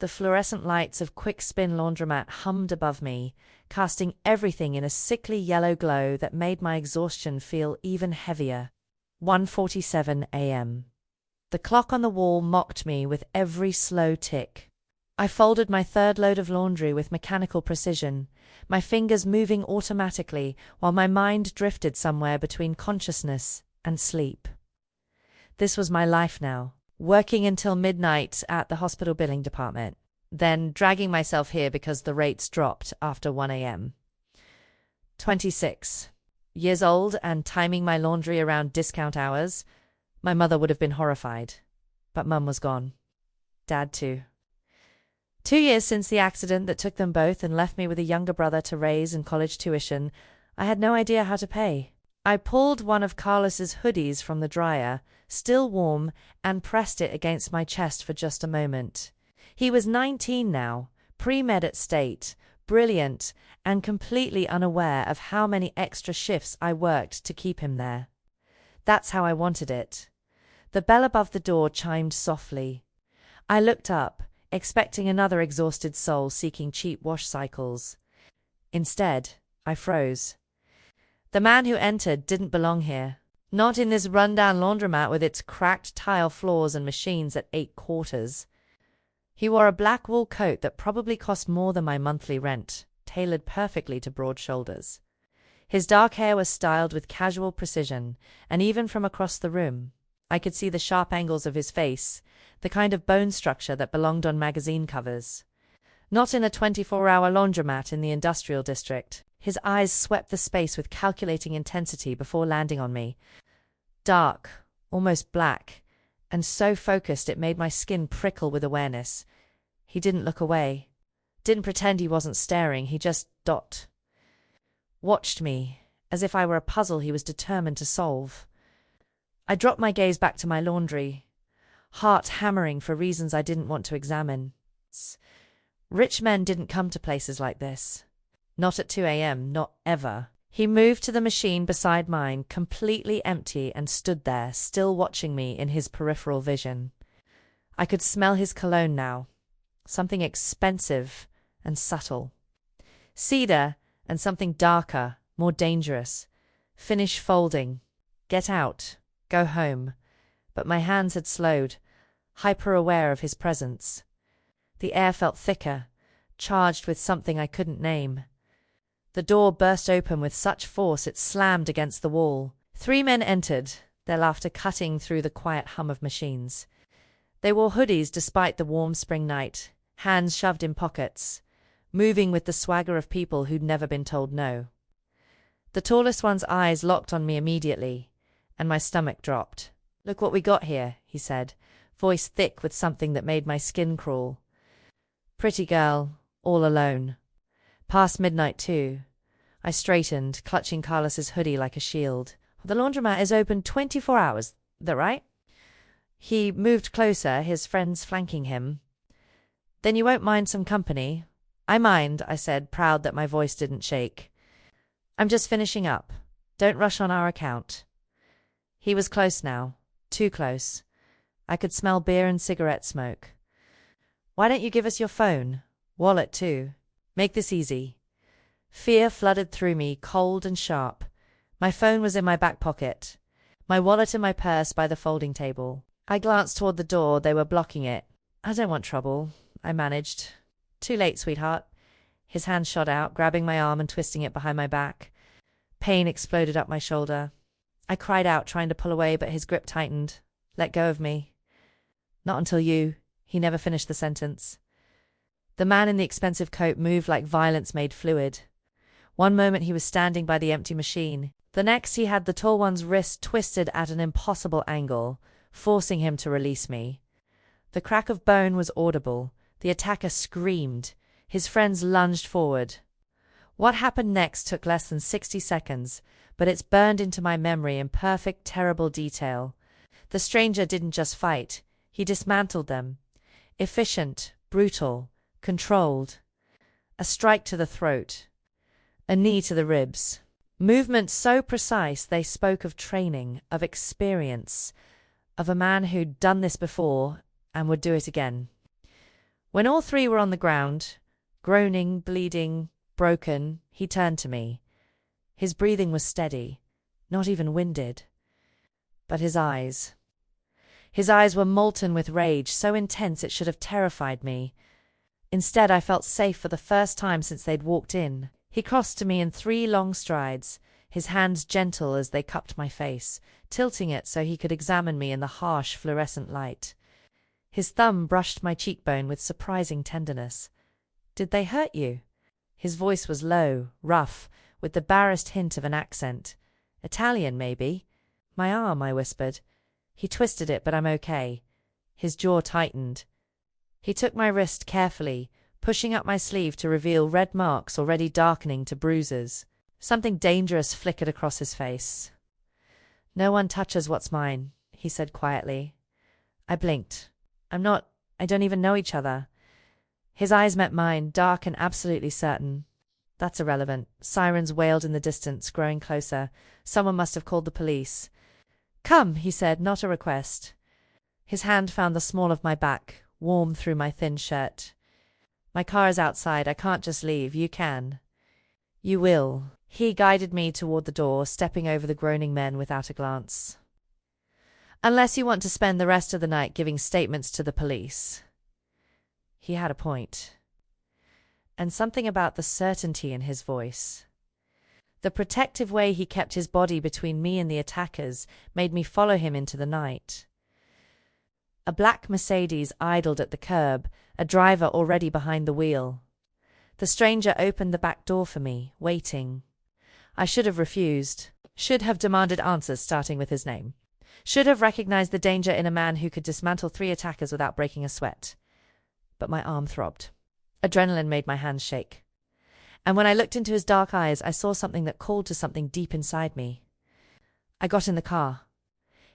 The fluorescent lights of quick-spin laundromat hummed above me, casting everything in a sickly yellow glow that made my exhaustion feel even heavier. 1:47 a.m. The clock on the wall mocked me with every slow tick. I folded my third load of laundry with mechanical precision, my fingers moving automatically while my mind drifted somewhere between consciousness and sleep. This was my life now, working until midnight at the hospital billing department, then dragging myself here because the rates dropped after 1 a.m. 26 years old and timing my laundry around discount hours. My mother would have been horrified, but Mum was gone. Dad too. 2 years since the accident that took them both and left me with a younger brother to raise and college tuition, I had no idea how to pay. I pulled one of Carlos's hoodies from the dryer, still warm, and pressed it against my chest for just a moment. He was 19 now, pre-med at State, brilliant, and completely unaware of how many extra shifts I worked to keep him there. That's how I wanted it. The bell above the door chimed softly. I looked up, expecting another exhausted soul seeking cheap wash cycles. Instead, I froze. The man who entered didn't belong here. Not in this rundown laundromat with its cracked tile floors and machines at 8 quarters. He wore a black wool coat that probably cost more than my monthly rent, tailored perfectly to broad shoulders. His dark hair was styled with casual precision, and even from across the room, I could see the sharp angles of his face, the kind of bone structure that belonged on magazine covers. Not in a 24-hour laundromat in the industrial district. His eyes swept the space with calculating intensity before landing on me. Dark, almost black, and so focused it made my skin prickle with awareness. He didn't look away. Didn't pretend he wasn't staring, he just watched me, as if I were a puzzle he was determined to solve. I dropped my gaze back to my laundry, heart hammering for reasons I didn't want to examine. Rich men didn't come to places like this. Not at 2 a.m., not ever. He moved to the machine beside mine, completely empty, and stood there, still watching me in his peripheral vision. I could smell his cologne now. Something expensive and subtle. Cedar and something darker, more dangerous. Finish folding. Get out. Go home. But my hands had slowed, hyper-aware of his presence. The air felt thicker, charged with something I couldn't name. The door burst open with such force it slammed against the wall. 3 men entered, their laughter cutting through the quiet hum of machines. They wore hoodies despite the warm spring night, hands shoved in pockets, moving with the swagger of people who'd never been told no. The tallest one's eyes locked on me immediately, and my stomach dropped. "Look what we got here," he said, voice thick with something that made my skin crawl. Pretty girl, all alone. Past midnight, too. I straightened, clutching Carlos's hoodie like a shield. "The laundromat is open 24 hours, that right?" He moved closer, his friends flanking him. "Then you won't mind some company?" "I mind," I said, proud that my voice didn't shake. "I'm just finishing up. Don't rush on our account." He was close now. Too close. I could smell beer and cigarette smoke. "Why don't you give us your phone? Wallet, too. Make this easy." Fear flooded through me, cold and sharp. My phone was in my back pocket, my wallet in my purse by the folding table. I glanced toward the door, they were blocking it. "I don't want trouble," I managed. "Too late, sweetheart." His hand shot out, grabbing my arm and twisting it behind my back. Pain exploded up my shoulder. I cried out, trying to pull away, but his grip tightened. "Let go of me." "Not until you." He never finished the sentence. The man in the expensive coat moved like violence made fluid. One moment he was standing by the empty machine. The next he had the tall one's wrist twisted at an impossible angle, forcing him to release me. The crack of bone was audible. The attacker screamed. His friends lunged forward. What happened next took less than 60 seconds, but it's burned into my memory in perfect, terrible detail. The stranger didn't just fight. He dismantled them. Efficient, brutal, controlled. A strike to the throat. A knee to the ribs. Movements so precise they spoke of training, of experience, of a man who'd done this before and would do it again. When all three were on the ground, groaning, bleeding, broken, he turned to me. His breathing was steady, not even winded. But his eyes were molten with rage, so intense it should have terrified me. Instead, I felt safe for the first time since they'd walked in. He crossed to me in 3 long strides, his hands gentle as they cupped my face, tilting it so he could examine me in the harsh fluorescent light. His thumb brushed my cheekbone with surprising tenderness. "Did they hurt you?" His voice was low, rough, with the barest hint of an accent. "Italian, maybe?" "My arm," I whispered. He twisted it, but I'm okay. His jaw tightened. He took my wrist carefully, pushing up my sleeve to reveal red marks already darkening to bruises. Something dangerous flickered across his face. "No one touches what's mine," he said quietly. I blinked. I don't even know each other. His eyes met mine, dark and absolutely certain. "That's irrelevant." Sirens wailed in the distance, growing closer. Someone must have called the police. "Come," he said, not a request. His hand found the small of my back, warm through my thin shirt. "My car is outside. I can't just leave. You can." "You will." He guided me toward the door, stepping over the groaning men without a glance. "Unless you want to spend the rest of the night giving statements to the police." He had a point. And something about the certainty in his voice. The protective way he kept his body between me and the attackers made me follow him into the night. A black Mercedes idled at the curb, a driver already behind the wheel. The stranger opened the back door for me, waiting. I should have refused. Should have demanded answers starting with his name. Should have recognized the danger in a man who could dismantle 3 attackers without breaking a sweat. But my arm throbbed. Adrenaline made my hands shake. And when I looked into his dark eyes, I saw something that called to something deep inside me. I got in the car.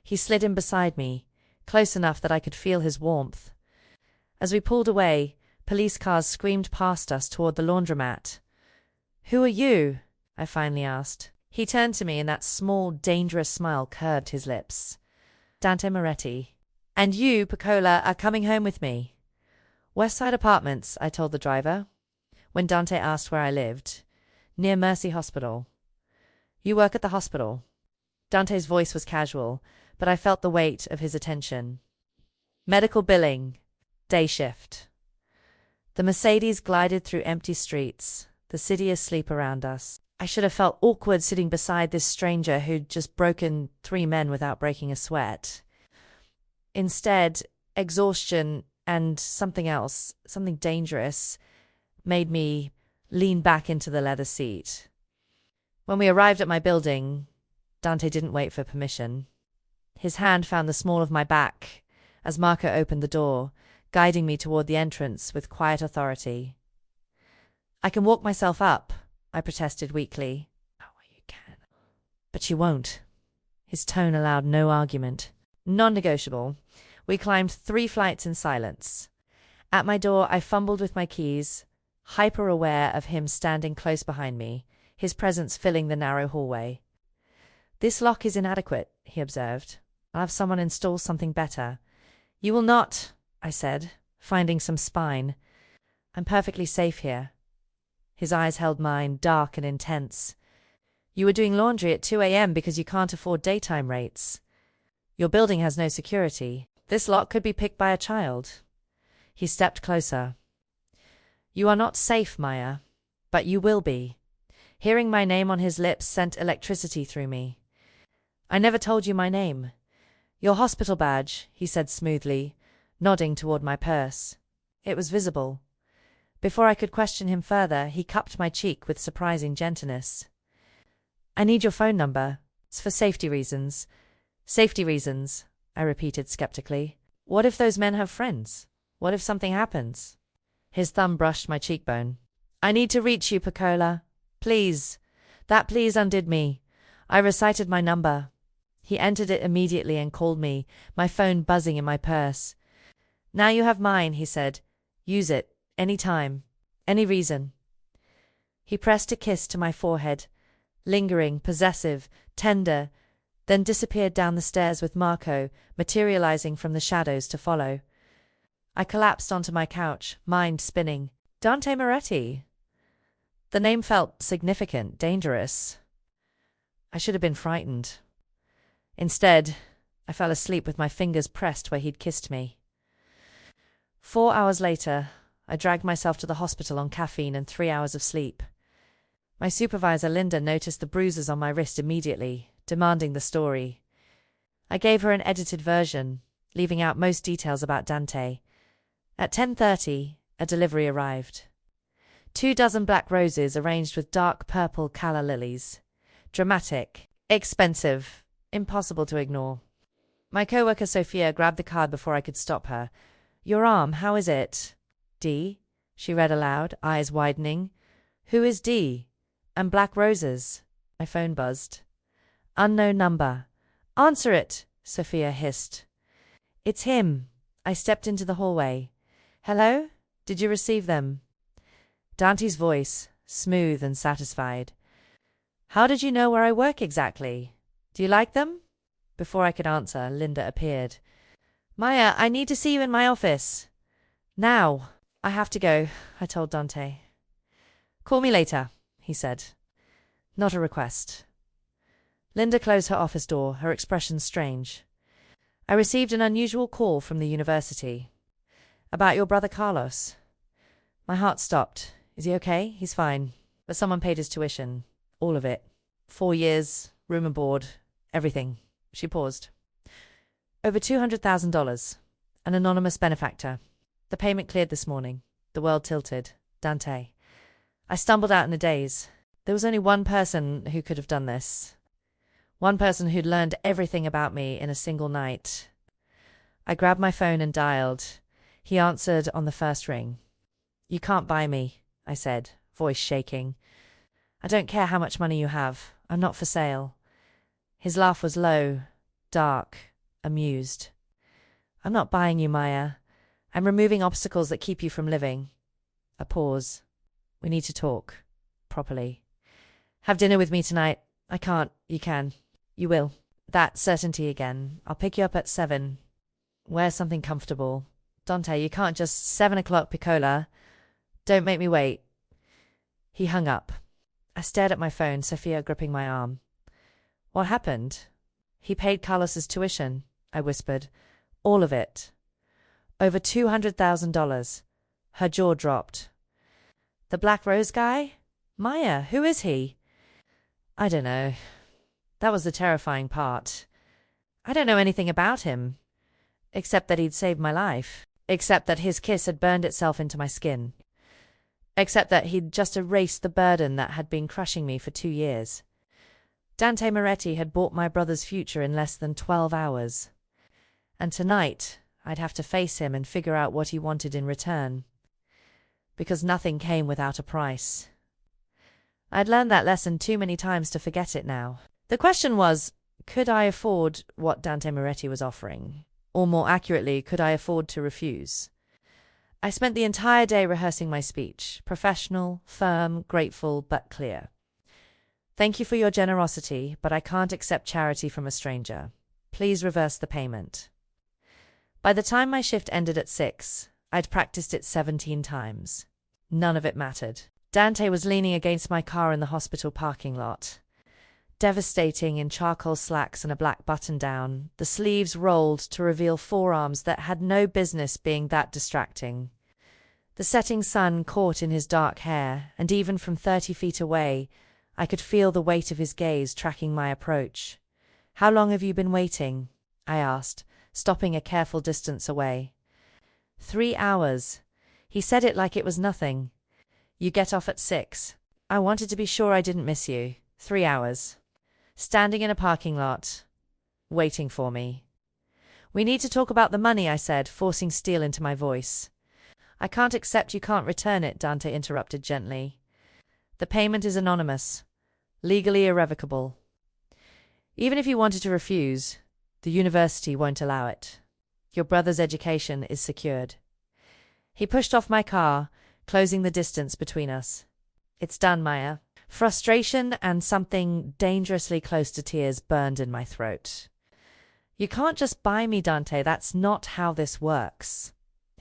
He slid in beside me, close enough that I could feel his warmth. As we pulled away, police cars screamed past us toward the laundromat. "Who are you?" I finally asked. He turned to me and that small, dangerous smile curved his lips. "Dante Moretti. And you, Piccola, are coming home with me." "Westside Apartments," I told the driver. When Dante asked where I lived, "Near Mercy Hospital." "You work at the hospital." Dante's voice was casual, but I felt the weight of his attention. "Medical billing. Day shift." The Mercedes glided through empty streets, the city asleep around us. I should have felt awkward sitting beside this stranger who'd just broken 3 men without breaking a sweat. Instead, exhaustion and something else, something dangerous, made me lean back into the leather seat. When we arrived at my building, Dante didn't wait for permission. His hand found the small of my back as Marco opened the door, guiding me toward the entrance with quiet authority. "I can walk myself up," I protested weakly. "Oh, you can." "But you won't." His tone allowed no argument. Non-negotiable. We climbed 3 flights in silence. At my door, I fumbled with my keys, hyper-aware of him standing close behind me, his presence filling the narrow hallway. "This lock is inadequate," he observed. "I'll have someone install something better." "You will not," I said, finding some spine. "I'm perfectly safe here." His eyes held mine, dark and intense. "You were doing laundry at 2 a.m. because you can't afford daytime rates. Your building has no security. This lock could be picked by a child." He stepped closer. "You are not safe, Maya, but you will be." Hearing my name on his lips sent electricity through me. "I never told you my name." "Your hospital badge," he said smoothly, nodding toward my purse. It was visible. Before I could question him further, he cupped my cheek with surprising gentleness. "I need your phone number. It's for safety reasons." "Safety reasons," I repeated skeptically. "What if those men have friends? What if something happens?" His thumb brushed my cheekbone. "I need to reach you, Piccola. Please." That please undid me. I recited my number. He entered it immediately and called me, my phone buzzing in my purse. "Now you have mine," he said. "Use it. Any time. Any reason." He pressed a kiss to my forehead, lingering, possessive, tender, then disappeared down the stairs with Marco, materializing from the shadows to follow. I collapsed onto my couch, mind spinning. Dante Moretti. The name felt significant, dangerous. I should have been frightened. Instead, I fell asleep with my fingers pressed where he'd kissed me. 4 hours later, I dragged myself to the hospital on caffeine and 3 hours of sleep. My supervisor, Linda, noticed the bruises on my wrist immediately, demanding the story. I gave her an edited version, leaving out most details about Dante. At 10:30, a delivery arrived. 24 black roses arranged with dark purple calla lilies. Dramatic, expensive, impossible to ignore. My coworker Sophia grabbed the card before I could stop her. "Your arm, how is it?" "D," she read aloud, eyes widening. "Who is D?" "And black roses." My phone buzzed. "Unknown number." "Answer it," Sophia hissed. "It's him." I stepped into the hallway. "Hello? Did you receive them?" Dante's voice, smooth and satisfied. "How did you know where I work exactly? Do you like them?" Before I could answer, Linda appeared. "Maya, I need to see you in my office." "Now." "I have to go," I told Dante. "Call me later," he said. Not a request. Linda closed her office door, her expression strange. I received an unusual call from the university. "About your brother Carlos." My heart stopped. "Is he okay?" "He's fine. But someone paid his tuition. All of it. 4 years, room and board, everything." She paused. "Over $200,000. An anonymous benefactor. The payment cleared this morning." The world tilted. Dante. I stumbled out in a daze. There was only one person who could have done this. One person who'd learned everything about me in a single night. I grabbed my phone and dialed. He answered on the first ring. "You can't buy me," I said, voice shaking. "I don't care how much money you have. I'm not for sale." His laugh was low, dark, amused. "I'm not buying you, Maya. I'm removing obstacles that keep you from living." A pause. "We need to talk. Properly." "Have dinner with me tonight." "I can't." "You can." "You will." That certainty again. "I'll pick you up at 7. Wear something comfortable." "Dante, you can't just 7 o'clock Piccola. Don't make me wait." He hung up. I stared at my phone, Sophia gripping my arm. "What happened?" "He paid Carlos's tuition," I whispered. "All of it. Over $200,000. Her jaw dropped. "The Black Rose guy? Maya, who is he?" "I don't know." That was the terrifying part. I don't know anything about him, except that he'd saved my life, except that his kiss had burned itself into my skin, except that he'd just erased the burden that had been crushing me for 2 years. Dante Moretti had bought my brother's future in less than 12 hours. And tonight, I'd have to face him and figure out what he wanted in return. Because nothing came without a price. I'd learned that lesson too many times to forget it now. The question was, could I afford what Dante Moretti was offering? Or more accurately, could I afford to refuse? I spent the entire day rehearsing my speech, professional, firm, grateful, but clear. "Thank you for your generosity, but I can't accept charity from a stranger. Please reverse the payment." By the time my shift ended at 6, I'd practiced it 17 times. None of it mattered. Dante was leaning against my car in the hospital parking lot. Devastating in charcoal slacks and a black button-down, the sleeves rolled to reveal forearms that had no business being that distracting. The setting sun caught in his dark hair, and even from 30 feet away, I could feel the weight of his gaze tracking my approach. "How long have you been waiting?" I asked, stopping a careful distance away. 3 hours. He said it like it was nothing. "You get off at 6. I wanted to be sure I didn't miss you." 3 hours. Standing in a parking lot. Waiting for me. "We need to talk about the money," I said, forcing steel into my voice. "I can't accept you can't return it," Dante interrupted gently. "The payment is anonymous. Legally irrevocable. Even if you wanted to refuse, the university won't allow it. Your brother's education is secured." He pushed off my car, closing the distance between us. "It's done, Maya." Frustration and something dangerously close to tears burned in my throat. "You can't just buy me, Dante. That's not how this works."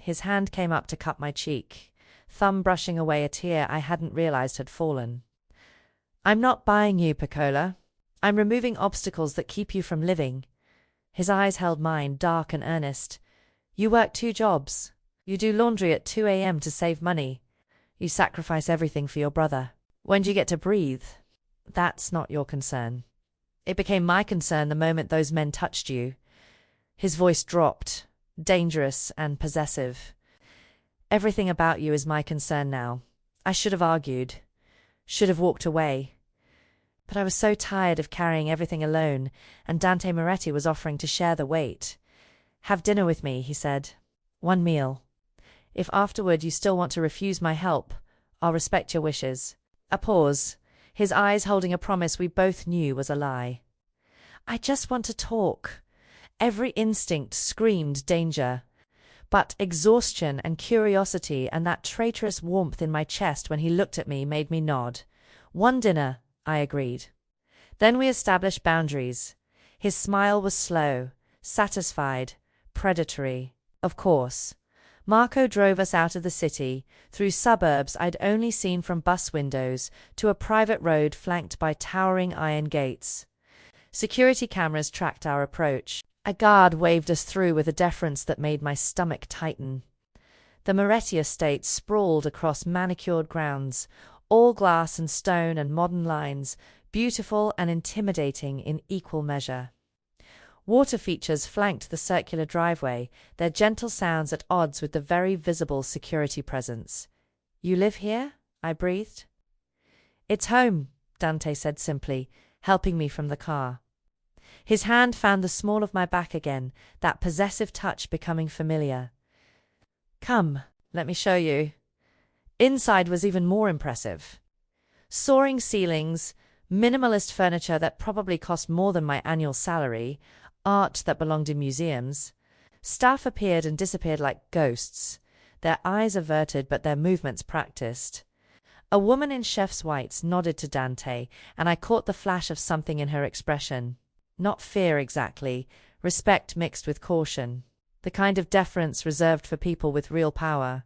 his hand came up to cup my cheek, thumb brushing away a tear I hadn't realized had fallen. I'm not buying you, Piccola. I'm removing obstacles that keep you from living. His eyes held mine, dark and earnest. You work 2 jobs. You do laundry at 2 a.m. to save money. You sacrifice everything for your brother. When do you get to breathe? That's not your concern. It became my concern the moment those men touched you. His voice dropped, dangerous and possessive. Everything about you is my concern now. I should have argued. Should have walked away. But I was so tired of carrying everything alone, and Dante Moretti was offering to share the weight. Have dinner with me, he said. 1 meal. If afterward you still want to refuse my help, I'll respect your wishes. A pause, his eyes holding a promise we both knew was a lie. I just want to talk. Every instinct screamed danger. But exhaustion and curiosity and that traitorous warmth in my chest when he looked at me made me nod. 1 dinner, I agreed. Then we established boundaries. His smile was slow, satisfied, predatory. Of course. Marco drove us out of the city, through suburbs I'd only seen from bus windows, to a private road flanked by towering iron gates. Security cameras tracked our approach. A guard waved us through with a deference that made my stomach tighten. The Moretti estate sprawled across manicured grounds, all glass and stone and modern lines, beautiful and intimidating in equal measure. Water features flanked the circular driveway, their gentle sounds at odds with the very visible security presence. You live here? I breathed. It's home, Dante said simply, helping me from the car. His hand found the small of my back again, that possessive touch becoming familiar. Come, let me show you. Inside was even more impressive. Soaring ceilings, minimalist furniture that probably cost more than my annual salary, art that belonged in museums. Staff appeared and disappeared like ghosts, their eyes averted but their movements practiced. A woman in chef's whites nodded to Dante, and I caught the flash of something in her expression. Not fear exactly, respect mixed with caution. The kind of deference reserved for people with real power.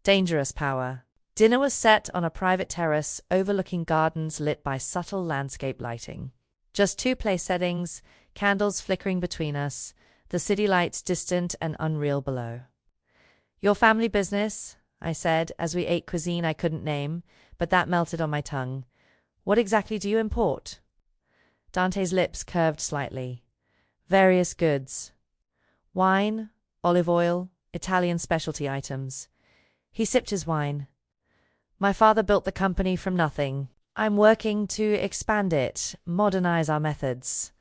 Dangerous power. Dinner was set on a private terrace overlooking gardens lit by subtle landscape lighting. Just 2 place settings, candles flickering between us, the city lights distant and unreal below. Your family business, I said, as we ate cuisine I couldn't name, but that melted on my tongue. What exactly do you import? Dante's lips curved slightly. Various goods. Wine, olive oil, Italian specialty items. He sipped his wine. My father built the company from nothing. I'm working to expand it, modernize our methods.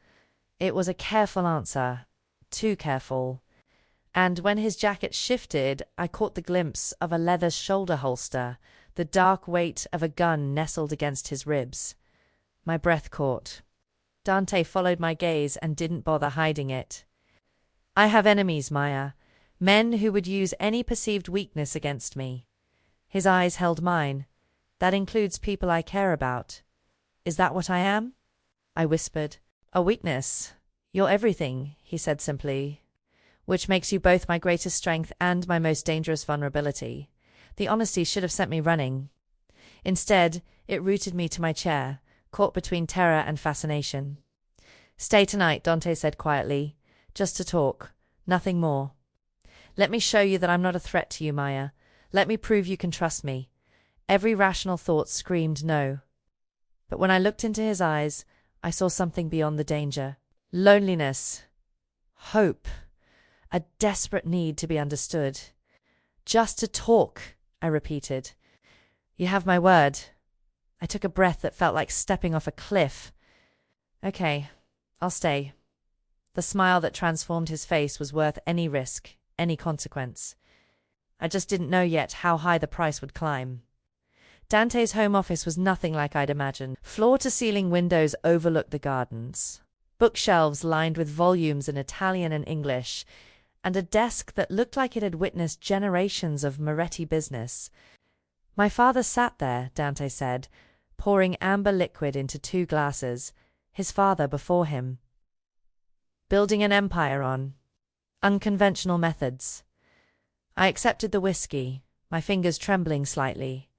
It was a careful answer. Too careful. And when his jacket shifted, I caught the glimpse of a leather shoulder holster, the dark weight of a gun nestled against his ribs. My breath caught. Dante followed my gaze and didn't bother hiding it. I have enemies, Maya. Men who would use any perceived weakness against me. His eyes held mine. That includes people I care about. Is that what I am? I whispered. A weakness. You're everything, he said simply. Which makes you both my greatest strength and my most dangerous vulnerability. The honesty should have sent me running. Instead, it rooted me to my chair, caught between terror and fascination. Stay tonight, Dante said quietly. Just to talk. Nothing more. Let me show you that I'm not a threat to you, Maya. Let me prove you can trust me. Every rational thought screamed no. But when I looked into his eyes, I saw something beyond the danger. Loneliness. Hope. A desperate need to be understood. Just to talk, I repeated. You have my word. I took a breath that felt like stepping off a cliff. Okay, I'll stay. The smile that transformed his face was worth any risk, any consequence. I just didn't know yet how high the price would climb. Dante's home office was nothing like I'd imagined. Floor-to-ceiling windows overlooked the gardens. Bookshelves lined with volumes in Italian and English, and a desk that looked like it had witnessed generations of Moretti business. My father sat there, Dante said, pouring amber liquid into 2 glasses, his father before him. Building an empire on unconventional methods. I accepted the whiskey, my fingers trembling slightly.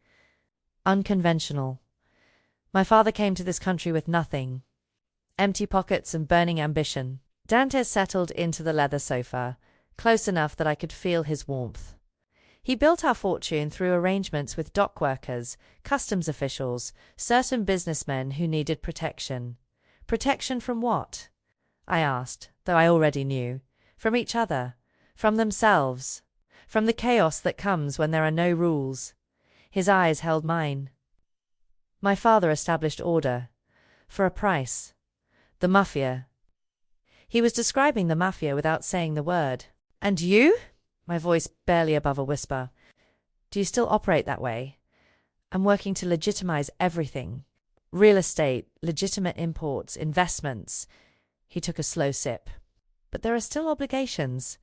Unconventional. My father came to this country with nothing. Empty pockets and burning ambition. Dante settled into the leather sofa, close enough that I could feel his warmth. He built our fortune through arrangements with dock workers, customs officials, certain businessmen who needed protection. Protection from what? I asked, though I already knew. From each other. From themselves. From the chaos that comes when there are no rules. His eyes held mine. My father established order. For a price. The Mafia. He was describing the Mafia without saying the word. And you? My voice barely above a whisper. Do you still operate that way? I'm working to legitimize everything. Real estate, legitimate imports, investments. He took a slow sip. But there are still obligations.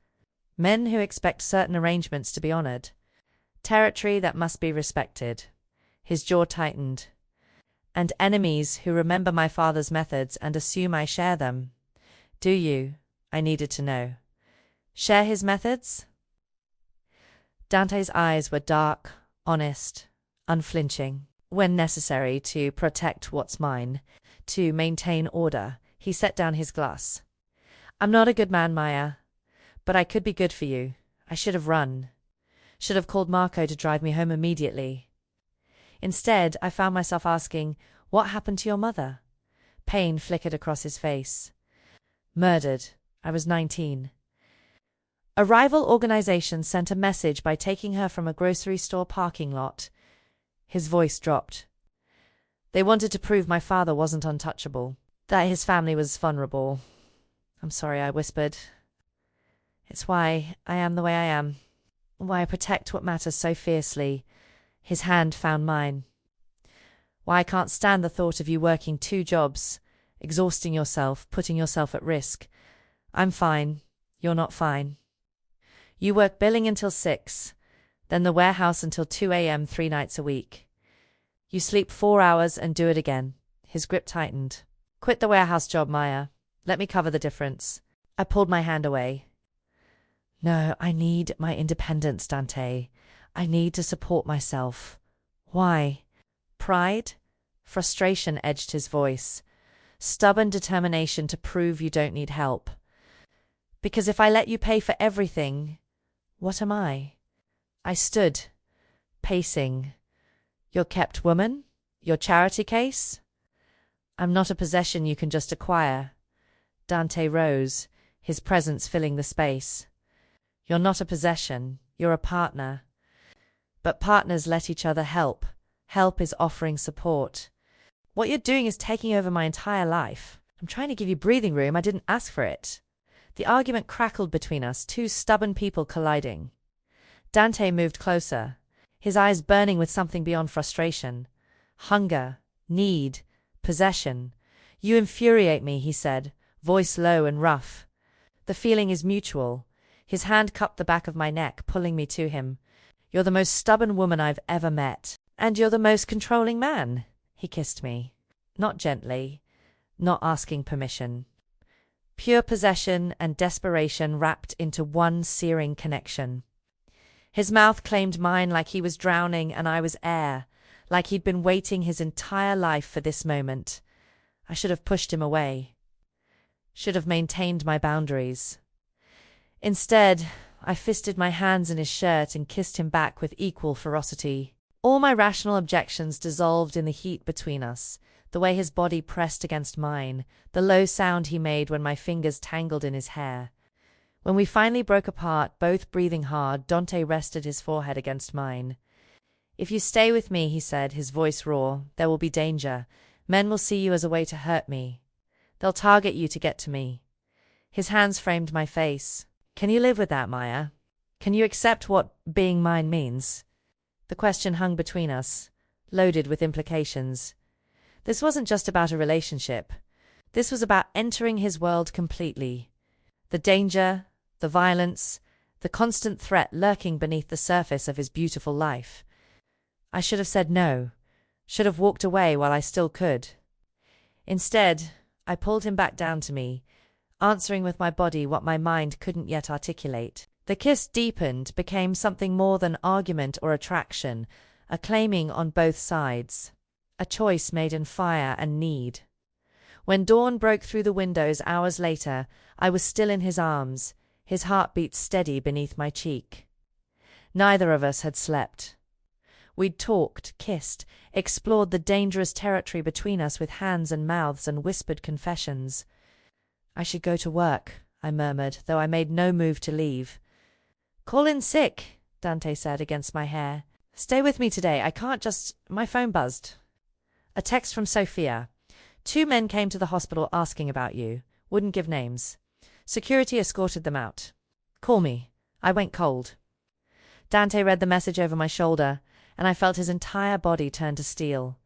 Men who expect certain arrangements to be honored. Territory that must be respected. His jaw tightened. And enemies who remember my father's methods and assume I share them. Do you? I needed to know. Share his methods? Dante's eyes were dark, honest, unflinching. When necessary to protect what's mine, to maintain order, he set down his glass. I'm not a good man, Maya, but I could be good for you. I should have run. Should have called Marco to drive me home immediately. Instead, I found myself asking, what happened to your mother? Pain flickered across his face. Murdered. I was 19. A rival organization sent a message by taking her from a grocery store parking lot. His voice dropped. They wanted to prove my father wasn't untouchable, that his family was vulnerable. I'm sorry, I whispered. It's why I am the way I am. Why I protect what matters so fiercely. His hand found mine. Why I can't stand the thought of you working 2 jobs, exhausting yourself, putting yourself at risk. I'm fine. You're not fine. You work billing until 6, then the warehouse until 2 a.m. 3 nights a week. You sleep 4 hours and do it again. His grip tightened. Quit the warehouse job, Maya. Let me cover the difference. I pulled my hand away. No, I need my independence, Dante. I need to support myself. Why? Pride? Frustration edged his voice. Stubborn determination to prove you don't need help. Because if I let you pay for everything, what am I? I stood, pacing. Your kept woman? Your charity case? I'm not a possession you can just acquire. Dante rose, his presence filling the space. You're not a possession, you're a partner. But partners let each other help. Help is offering support. What you're doing is taking over my entire life. I'm trying to give you breathing room, I didn't ask for it. The argument crackled between us, 2 stubborn people colliding. Dante moved closer, his eyes burning with something beyond frustration. Hunger, need, possession. You infuriate me, he said, voice low and rough. The feeling is mutual. His hand cupped the back of my neck, pulling me to him. You're the most stubborn woman I've ever met. And you're the most controlling man. He kissed me. Not gently, not asking permission. Pure possession and desperation wrapped into one searing connection. His mouth claimed mine like he was drowning and I was air, like he'd been waiting his entire life for this moment. I should have pushed him away. Should have maintained my boundaries. Instead, I fisted my hands in his shirt and kissed him back with equal ferocity. All my rational objections dissolved in the heat between us, the way his body pressed against mine, the low sound he made when my fingers tangled in his hair. When we finally broke apart, both breathing hard, Dante rested his forehead against mine. If you stay with me, he said, his voice raw, there will be danger. Men will see you as a way to hurt me. They'll target you to get to me. His hands framed my face. Can you live with that, Maya? Can you accept what being mine means? The question hung between us, loaded with implications. This wasn't just about a relationship. This was about entering his world completely. The danger, the violence, the constant threat lurking beneath the surface of his beautiful life. I should have said no, should have walked away while I still could. Instead, I pulled him back down to me, answering with my body what my mind couldn't yet articulate. The kiss deepened, became something more than argument or attraction, a claiming on both sides. A choice made in fire and need. When dawn broke through the windows hours later, I was still in his arms, his heartbeat steady beneath my cheek. Neither of us had slept. We'd talked, kissed, explored the dangerous territory between us with hands and mouths and whispered confessions. I should go to work, I murmured, though I made no move to leave. Call in sick, Dante said against my hair. Stay with me today, I can't just… My phone buzzed. A text from Sophia. 2 men came to the hospital asking about you. Wouldn't give names. Security escorted them out. Call me. I went cold. Dante read the message over my shoulder, and I felt his entire body turn to steel.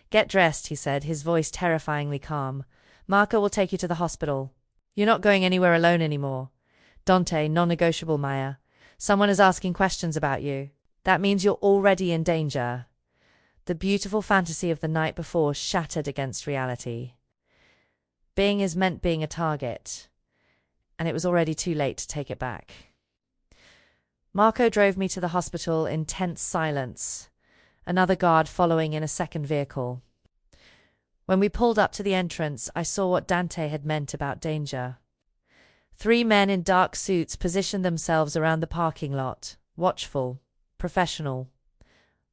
Get dressed, he said, his voice terrifyingly calm. Marco will take you to the hospital. You're not going anywhere alone anymore. Dante, non-negotiable, Maya. Someone is asking questions about you. That means you're already in danger. The beautiful fantasy of the night before shattered against reality. Being is meant being a target, and it was already too late to take it back. Marco drove me to the hospital in tense silence, another guard following in a second vehicle. When we pulled up to the entrance, I saw what Dante had meant about danger. 3 men in dark suits positioned themselves around the parking lot, watchful, professional,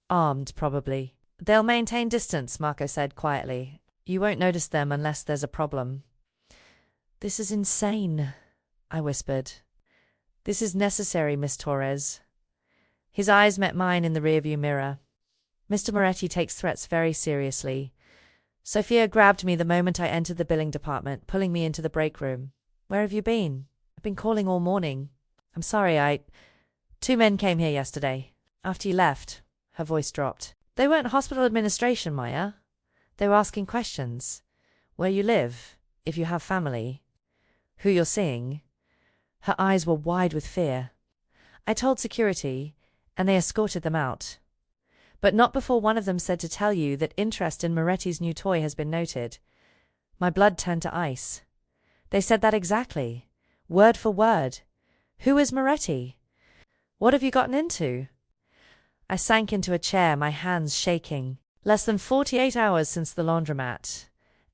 armed probably. They'll maintain distance, Marco said quietly. You won't notice them unless there's a problem. This is insane, I whispered. This is necessary, Miss Torres. His eyes met mine in the rearview mirror. Mr. Moretti takes threats very seriously. Sophia grabbed me the moment I entered the billing department, pulling me into the break room. Where have you been? I've been calling all morning. I'm sorry, 2 men came here yesterday. After you left. Her voice dropped. They weren't hospital administration, Maya. They were asking questions. Where you live, if you have family, who you're seeing. Her eyes were wide with fear. I told security, and they escorted them out. But not before one of them said to tell you that interest in Moretti's new toy has been noted. My blood turned to ice. They said that exactly, word for word. Who is Moretti? What have you gotten into? I sank into a chair, my hands shaking. Less than 48 hours since the laundromat,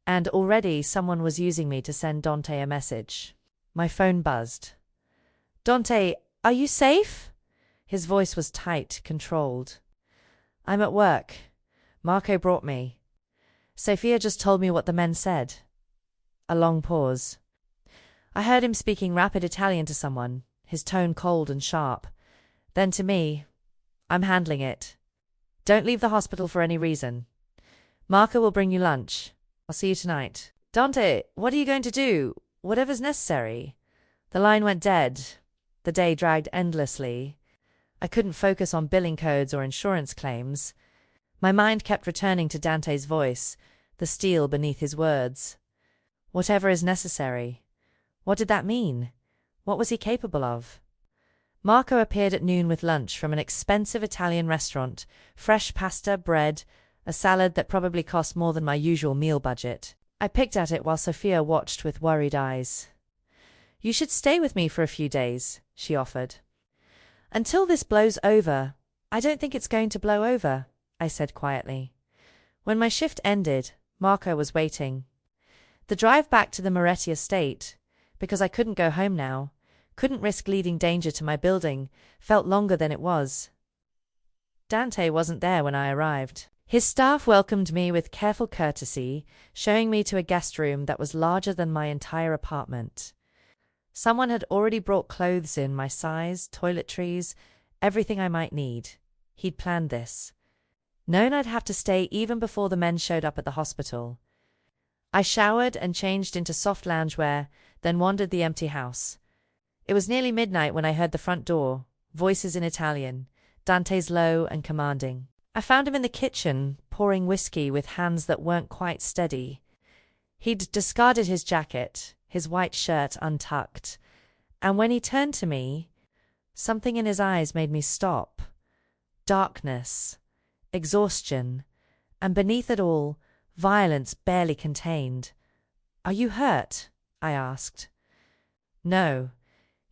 and already someone was using me to send Dante a message. My phone buzzed. Dante, are you safe? His voice was tight, controlled. I'm at work. Marco brought me. Sophia just told me what the men said. A long pause. I heard him speaking rapid Italian to someone, his tone cold and sharp. Then to me, I'm handling it. Don't leave the hospital for any reason. Marco will bring you lunch. I'll see you tonight. Dante, what are you going to do? Whatever's necessary. The line went dead. The day dragged endlessly. I couldn't focus on billing codes or insurance claims. My mind kept returning to Dante's voice, the steel beneath his words. Whatever is necessary. What did that mean? What was he capable of? Marco appeared at noon with lunch from an expensive Italian restaurant, fresh pasta, bread, a salad that probably cost more than my usual meal budget. I picked at it while Sophia watched with worried eyes. You should stay with me for a few days, she offered. Until this blows over. I don't think it's going to blow over, I said quietly. When my shift ended, Marco was waiting. The drive back to the Moretti estate, because I couldn't go home now, couldn't risk leading danger to my building, felt longer than it was. Dante wasn't there when I arrived. His staff welcomed me with careful courtesy, showing me to a guest room that was larger than my entire apartment. Someone had already brought clothes in my size, toiletries, everything I might need. He'd planned this. Known I'd have to stay even before the men showed up at the hospital. I showered and changed into soft loungewear, then wandered the empty house. It was nearly midnight when I heard the front door, voices in Italian, Dante's low and commanding. I found him in the kitchen, pouring whiskey with hands that weren't quite steady. He'd discarded his jacket, his white shirt untucked, and when he turned to me, something in his eyes made me stop. Darkness, exhaustion, and beneath it all, violence barely contained. Are you hurt? I asked. No.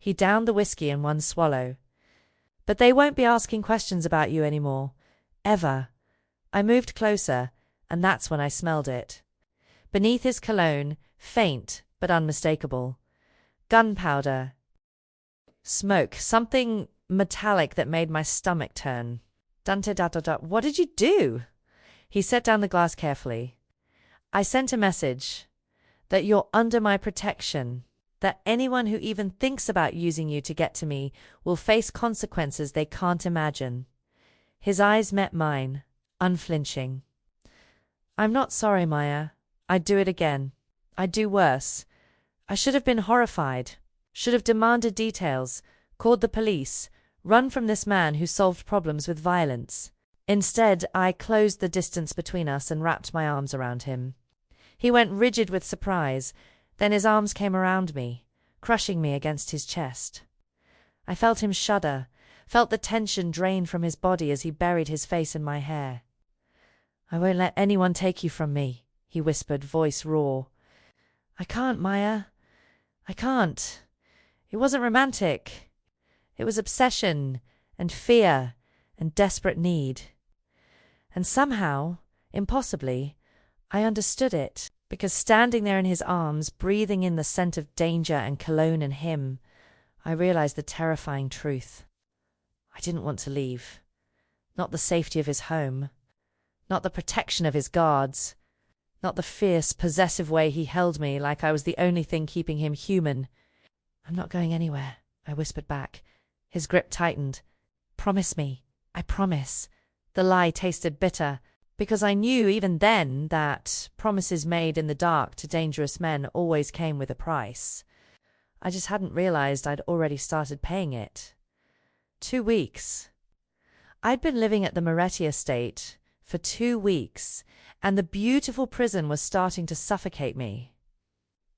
He downed the whiskey in one swallow. But they won't be asking questions about you anymore. Ever. I moved closer, and that's when I smelled it. Beneath his cologne, faint but unmistakable. Gunpowder. Smoke, something metallic that made my stomach turn. Dante. What did you do? He set down the glass carefully. I sent a message that you're under my protection, that anyone who even thinks about using you to get to me will face consequences they can't imagine. His eyes met mine, unflinching. I'm not sorry, Maya. I'd do it again. I'd do worse. I should have been horrified, should have demanded details, called the police, run from this man who solved problems with violence. Instead, I closed the distance between us and wrapped my arms around him. He went rigid with surprise, then his arms came around me, crushing me against his chest. I felt him shudder, felt the tension drain from his body as he buried his face in my hair. I won't let anyone take you from me, he whispered, voice raw. I can't, Maya. I can't. It wasn't romantic. It was obsession and fear and desperate need. And somehow, impossibly, I understood it, because standing there in his arms, breathing in the scent of danger and cologne and him, I realized the terrifying truth. I didn't want to leave. Not the safety of his home. Not the protection of his guards. Not the fierce, possessive way he held me like I was the only thing keeping him human. I'm not going anywhere, I whispered back. His grip tightened. Promise me. I promise. The lie tasted bitter, because I knew even then that promises made in the dark to dangerous men always came with a price. I just hadn't realized I'd already started paying it. 2 weeks. I'd been living at the Moretti estate for 2 weeks, and the beautiful prison was starting to suffocate me.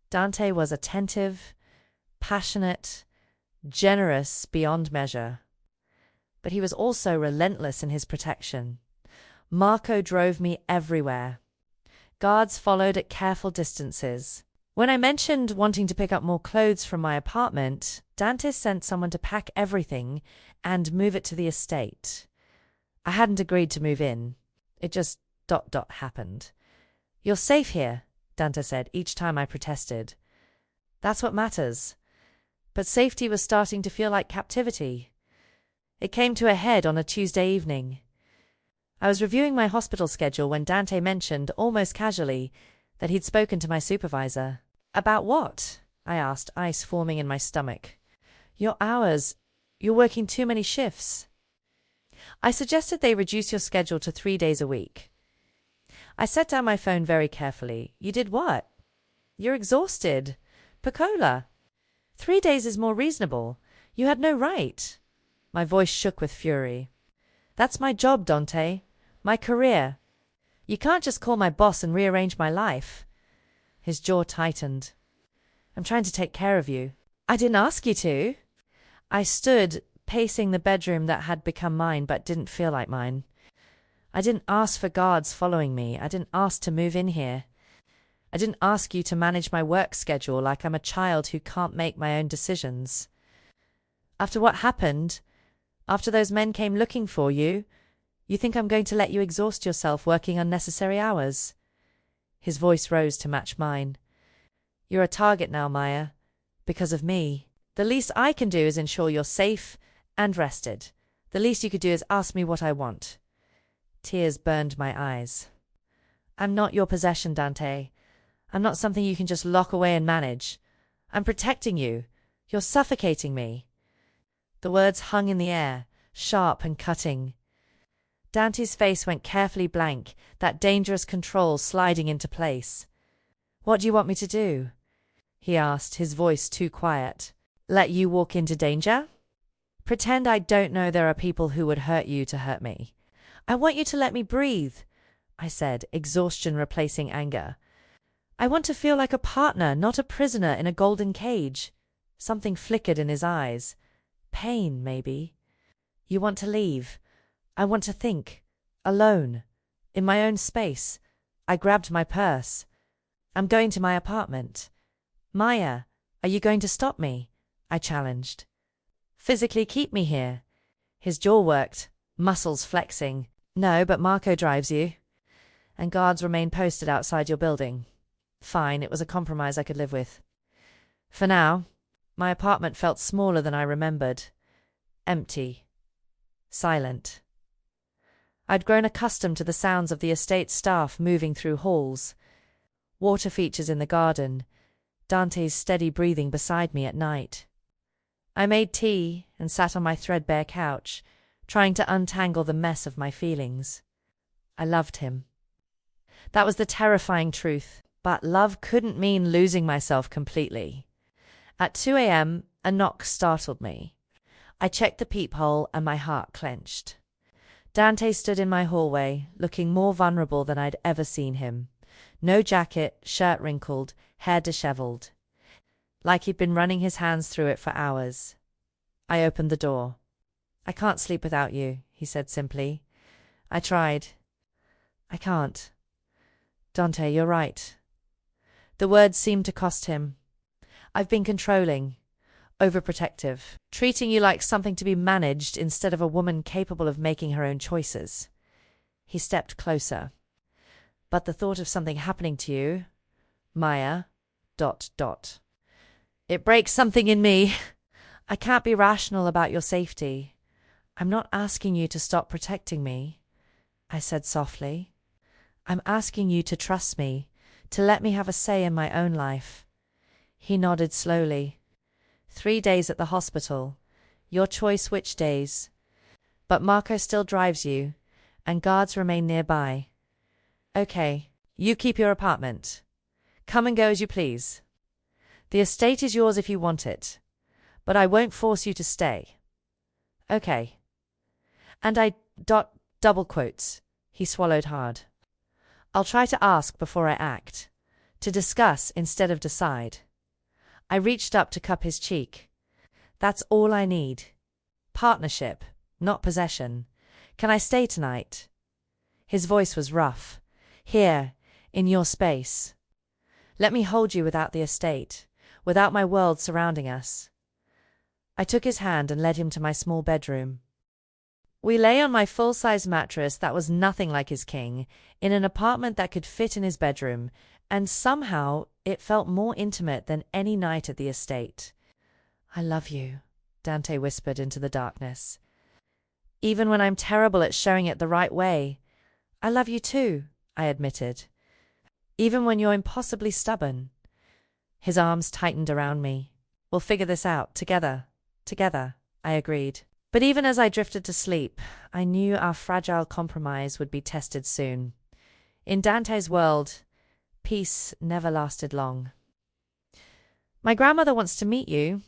Dante was attentive, passionate, generous beyond measure. But he was also relentless in his protection. Marco drove me everywhere. Guards followed at careful distances. When I mentioned wanting to pick up more clothes from my apartment, Dante sent someone to pack everything and move it to the estate. I hadn't agreed to move in. It just ... happened. You're safe here, Dante said each time I protested. That's what matters. But safety was starting to feel like captivity. It came to a head on a Tuesday evening. I was reviewing my hospital schedule when Dante mentioned, almost casually, that he'd spoken to my supervisor. About what? I asked, ice forming in my stomach. Your hours. You're working too many shifts. I suggested they reduce your schedule to 3 days a week. I set down my phone very carefully. You did what? You're exhausted. Piccola. 3 days is more reasonable. You had no right. My voice shook with fury. That's my job, Dante. My career. You can't just call my boss and rearrange my life. His jaw tightened. I'm trying to take care of you. I didn't ask you to. I stood, pacing the bedroom that had become mine but didn't feel like mine. I didn't ask for guards following me. I didn't ask to move in here. I didn't ask you to manage my work schedule like I'm a child who can't make my own decisions. After what happened, after those men came looking for you, you think I'm going to let you exhaust yourself working unnecessary hours? His voice rose to match mine. You're a target now, Maya. Because of me. The least I can do is ensure you're safe and rested. The least you could do is ask me what I want. Tears burned my eyes. I'm not your possession, Dante. I'm not something you can just lock away and manage. I'm protecting you. You're suffocating me. The words hung in the air, sharp and cutting. Dante's face went carefully blank, that dangerous control sliding into place. What do you want me to do? He asked, his voice too quiet. Let you walk into danger? Pretend I don't know there are people who would hurt you to hurt me. I want you to let me breathe, I said, exhaustion replacing anger. I want to feel like a partner, not a prisoner in a golden cage. Something flickered in his eyes. Pain, maybe. You want to leave. I want to think. Alone. In my own space. I grabbed my purse. I'm going to my apartment. Maya, are you going to stop me? I challenged. Physically keep me here. His jaw worked, muscles flexing. No, but Marco drives you. And guards remain posted outside your building. Fine, it was a compromise I could live with. For now, my apartment felt smaller than I remembered. Empty. Silent. I'd grown accustomed to the sounds of the estate staff moving through halls, water features in the garden, Dante's steady breathing beside me at night. I made tea and sat on my threadbare couch, trying to untangle the mess of my feelings. I loved him. That was the terrifying truth, but love couldn't mean losing myself completely. At 2 a.m., a knock startled me. I checked the peephole and my heart clenched. Dante stood in my hallway, looking more vulnerable than I'd ever seen him. No jacket, shirt wrinkled, hair disheveled. Like he'd been running his hands through it for hours. I opened the door. "I can't sleep without you," he said simply. I tried. "I can't." "Dante, you're right." The words seemed to cost him. "I've been controlling, overprotective, treating you like something to be managed instead of a woman capable of making her own choices." He stepped closer. "But the thought of something happening to you, Maya, ... It breaks something in me. I can't be rational about your safety. I'm not asking you to stop protecting me," I said softly. "I'm asking you to trust me, to let me have a say in my own life." He nodded slowly. 3 days at the hospital. Your choice which days. But Marco still drives you, and guards remain nearby. Okay, you keep your apartment. Come and go as you please. The estate is yours if you want it, but I won't force you to stay. Okay. And double quotes. He swallowed hard. "I'll try to ask before I act, to discuss instead of decide." I reached up to cup his cheek. "That's all I need. Partnership, not possession. Can I stay tonight?" His voice was rough. "Here, in your space. Let me hold you without the estate, without my world surrounding us." I took his hand and led him to my small bedroom. We lay on my full-size mattress that was nothing like his king, in an apartment that could fit in his bedroom, and somehow it felt more intimate than any night at the estate. "I love you," Dante whispered into the darkness. "Even when I'm terrible at showing it the right way." "I love you too," I admitted. "Even when you're impossibly stubborn." His arms tightened around me. "We'll figure this out, together, I agreed. But even as I drifted to sleep, I knew our fragile compromise would be tested soon. In Dante's world, peace never lasted long. "My grandmother wants to meet you."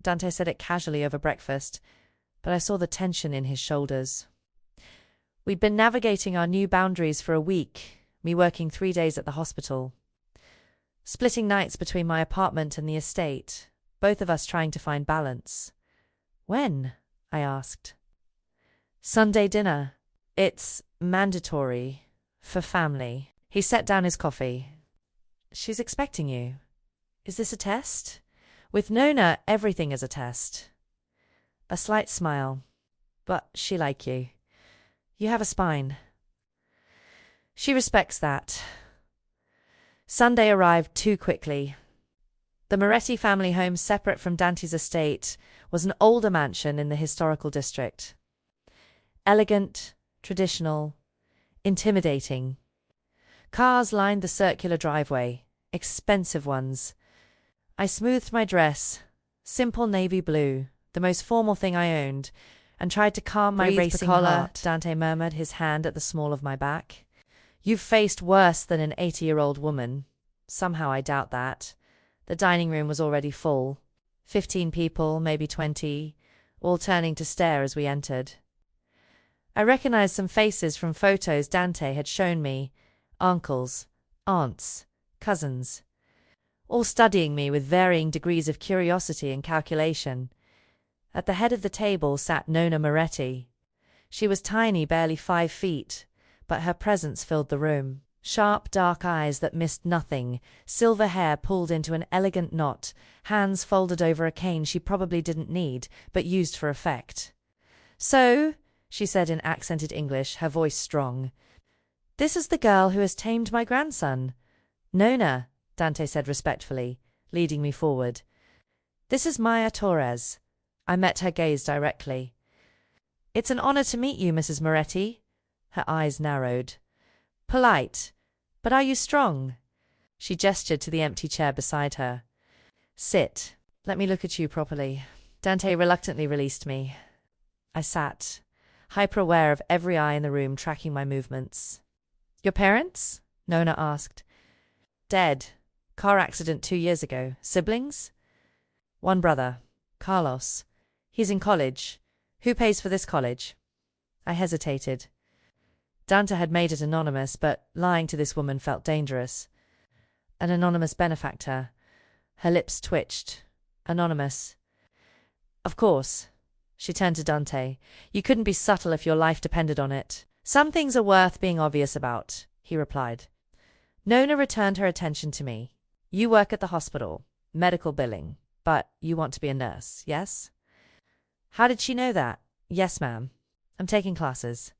Dante said it casually over breakfast, but I saw the tension in his shoulders. We'd been navigating our new boundaries for a week, me working 3 days at the hospital. Splitting nights between my apartment and the estate, both of us trying to find balance. "When?" I asked. "Sunday dinner. It's mandatory. For family." He set down his coffee. "She's expecting you. Is this a test?" "With Nona, everything is a test." A slight smile. "But she like you. You have a spine." "She respects that." Sunday arrived too quickly. The Moretti family home, separate from Dante's estate, was an older mansion in the historical district. Elegant, traditional, intimidating. Cars lined the circular driveway, expensive ones. I smoothed my dress, simple navy blue, the most formal thing I owned, and tried to calm my racing heart. Dante murmured, his hand at the small of my back. "You've faced worse than an 80-year-old woman." Somehow I doubt that. The dining room was already full. 15 people, maybe 20, all turning to stare as we entered. I recognized some faces from photos Dante had shown me. Uncles, aunts, cousins. All studying me with varying degrees of curiosity and calculation. At the head of the table sat Nona Moretti. She was tiny, barely 5 feet, but her presence filled the room. Sharp, dark eyes that missed nothing, silver hair pulled into an elegant knot, hands folded over a cane she probably didn't need, but used for effect. "So," she said in accented English, her voice strong, "this is the girl who has tamed my grandson." "Nona," Dante said respectfully, leading me forward. "This is Maya Torres." I met her gaze directly. "It's an honor to meet you, Mrs. Moretti." Her eyes narrowed. "Polite. But are you strong?" She gestured to the empty chair beside her. "Sit. Let me look at you properly." Dante reluctantly released me. I sat, hyper-aware of every eye in the room tracking my movements. "Your parents?" Nona asked. "Dead. Car accident 2 years ago. Siblings?" "One brother. Carlos. He's in college. Who pays for this college?" I hesitated. Dante had made it anonymous, but lying to this woman felt dangerous. An anonymous benefactor. Her lips twitched. Anonymous. "Of course." She turned to Dante. "You couldn't be subtle if your life depended on it." "Some things are worth being obvious about," he replied. Nona returned her attention to me. "You work at the hospital, medical billing, but you want to be a nurse, yes?" How did she know that? "Yes, ma'am. I'm taking classes."